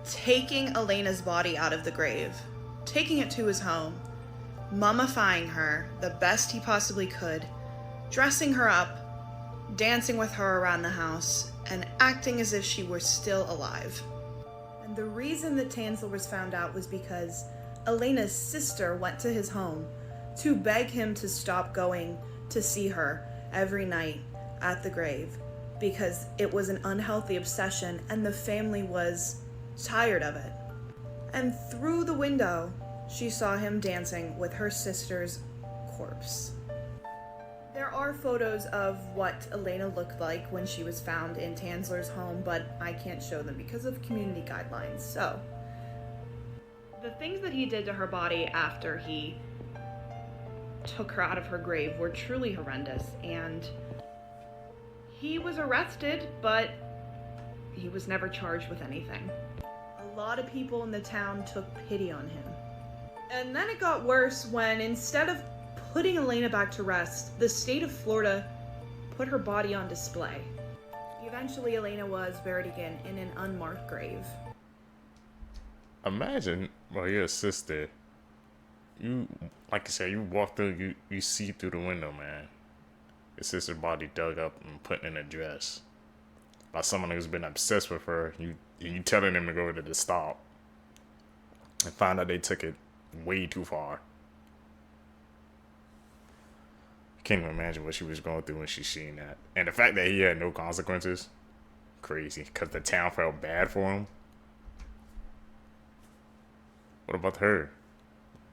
taking Elena's body out of the grave, taking it to his home, mummifying her the best he possibly could, dressing her up, dancing with her around the house, and acting as if she were still alive. And the reason that Tanzler was found out was because Elena's sister went to his home to beg him to stop going to to see her every night at the grave because it was an unhealthy obsession and the family was tired of it. And through the window, she saw him dancing with her sister's corpse. There are photos of what Elena looked like when she was found in Tanzler's home, but I can't show them because of community guidelines. So, the things that he did to her body after he took her out of her grave were truly horrendous, and he was arrested, but he was never charged with anything. A lot of people in the town took pity on him. And then it got worse when, instead of putting Elena back to rest, the state of Florida put her body on display. Eventually, Elena was buried again in an unmarked grave. Imagine, well, you're a sister. You, like I said, you walk through, you see through the window, man. Your sister's body dug up and put in a dress by someone who's been obsessed with her. You telling them to go to the stop, and find out they took it way too far. Can't even imagine what she was going through when she seen that. And the fact that he had no consequences, crazy, because the town felt bad for him. What about her?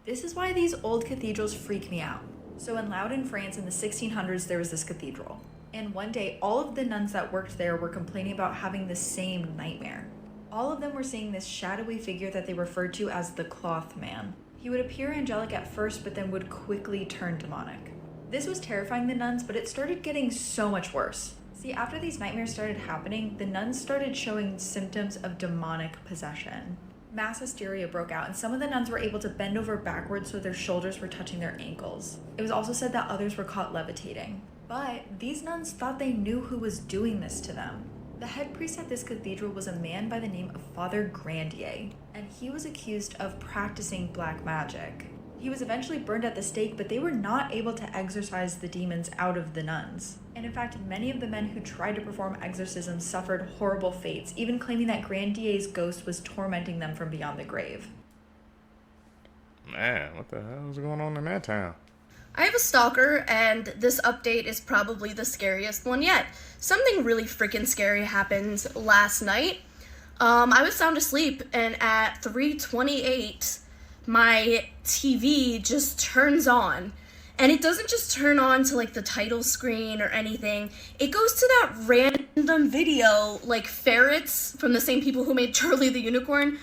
This is why these old cathedrals freak me out. So in Loudun, France in the 1600s, there was this cathedral. And one day, all of the nuns that worked there were complaining about having the same nightmare. All of them were seeing this shadowy figure that they referred to as the Cloth Man. He would appear angelic at first, but then would quickly turn demonic. This was terrifying the nuns, but it started getting so much worse. See, after these nightmares started happening, the nuns started showing symptoms of demonic possession. Mass hysteria broke out, and some of the nuns were able to bend over backwards so their shoulders were touching their ankles. It was also said that others were caught levitating. But these nuns thought they knew who was doing this to them. The head priest at this cathedral was a man by the name of Father Grandier, and he was accused of practicing black magic. He was eventually burned at the stake, but they were not able to exorcise the demons out of the nuns. And in fact, many of the men who tried to perform exorcisms suffered horrible fates, even claiming that Grandier's ghost was tormenting them from beyond the grave. Man, what the hell is going on in that town? I have a stalker, and this update is probably the scariest one yet. Something really freaking scary happened last night. I was sound asleep, and at 3:28, my TV just turns on. And it doesn't just turn on to, like, the title screen or anything. It goes to that random video, like, ferrets from the same people who made Charlie the Unicorn.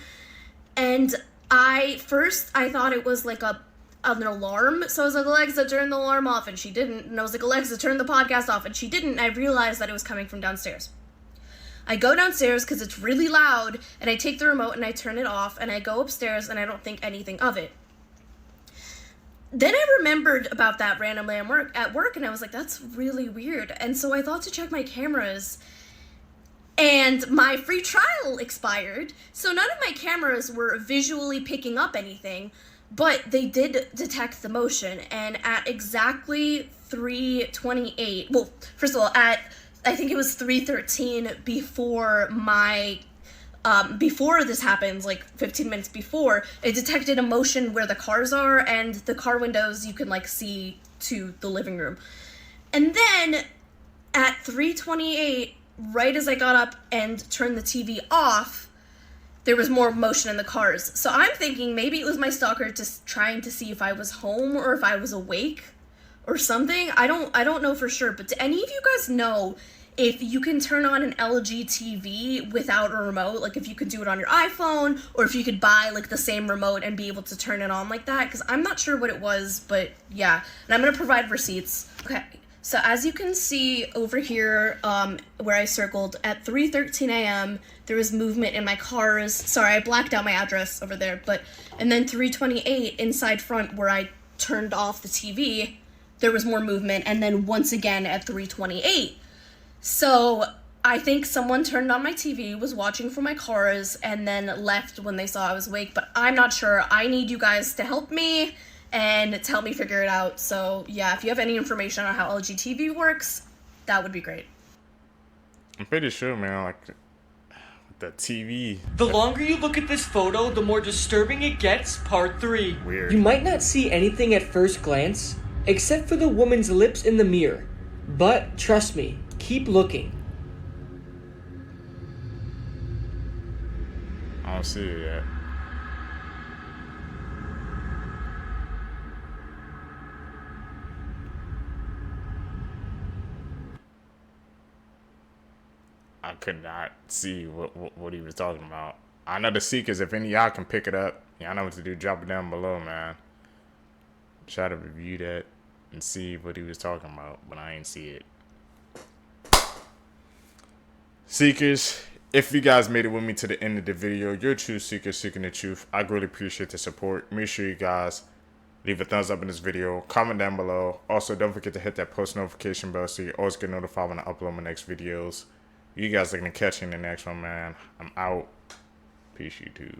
And I thought it was, like, an alarm. So I was like, Alexa, turn the alarm off. And she didn't. And I was like, Alexa, turn the podcast off. And she didn't. And I realized that it was coming from downstairs. I go downstairs because it's really loud, and I take the remote and I turn it off, and I go upstairs and I don't think anything of it. Then I remembered about that randomly at work, and I was like, that's really weird. And so I thought to check my cameras, and my free trial expired, so none of my cameras were visually picking up anything, but they did detect the motion. And at exactly 3:28, well, first of all, I think it was 3:13 before before this happens, like 15 minutes before, it detected a motion where the cars are, and the car windows you can, like, see to the living room. And then at 3:28, right as I got up and turned the TV off, there was more motion in the cars. So I'm thinking maybe it was my stalker just trying to see if I was home or if I was awake or something. I don't know for sure, but do any of you guys know if you can turn on an LG TV without a remote? Like, if you could do it on your iPhone, or if you could buy, like, the same remote and be able to turn it on like that? Because I'm not sure what it was, but yeah. And I'm going to provide receipts. Okay, so as you can see over here, where I circled, at 3:13 a.m., there was movement in my cars. Sorry, I blacked out my address over there, and then 3:28 inside front where I turned off the TV, there was more movement, and then once again at 3:28. So I think someone turned on my TV, was watching for my cars, and then left when they saw I was awake, but I'm not sure. I need you guys to help me and to help me figure it out. So yeah, if you have any information on how LG TV works, that would be great. I'm pretty sure, man, like, the TV. The longer you look at this photo, the more disturbing it gets. Part 3. Weird. You might not see anything at first glance, except for the woman's lips in the mirror. But trust me, keep looking. I don't see it yet. I could not see what he was talking about. I know the seekers, if any of y'all can pick it up, y'all know what to do. Drop it down below, man. Try to review that and see what he was talking about, but I ain't see it. Seekers, if you guys made it with me to the end of the video, you're a true seeker seeking the truth. I greatly appreciate the support. Make sure you guys leave a thumbs up in this video, comment down below. Also, don't forget to hit that post notification bell so you always get notified when I upload my next videos. You guys are going to catch you in the next one, man. I'm out. Peace, YouTube.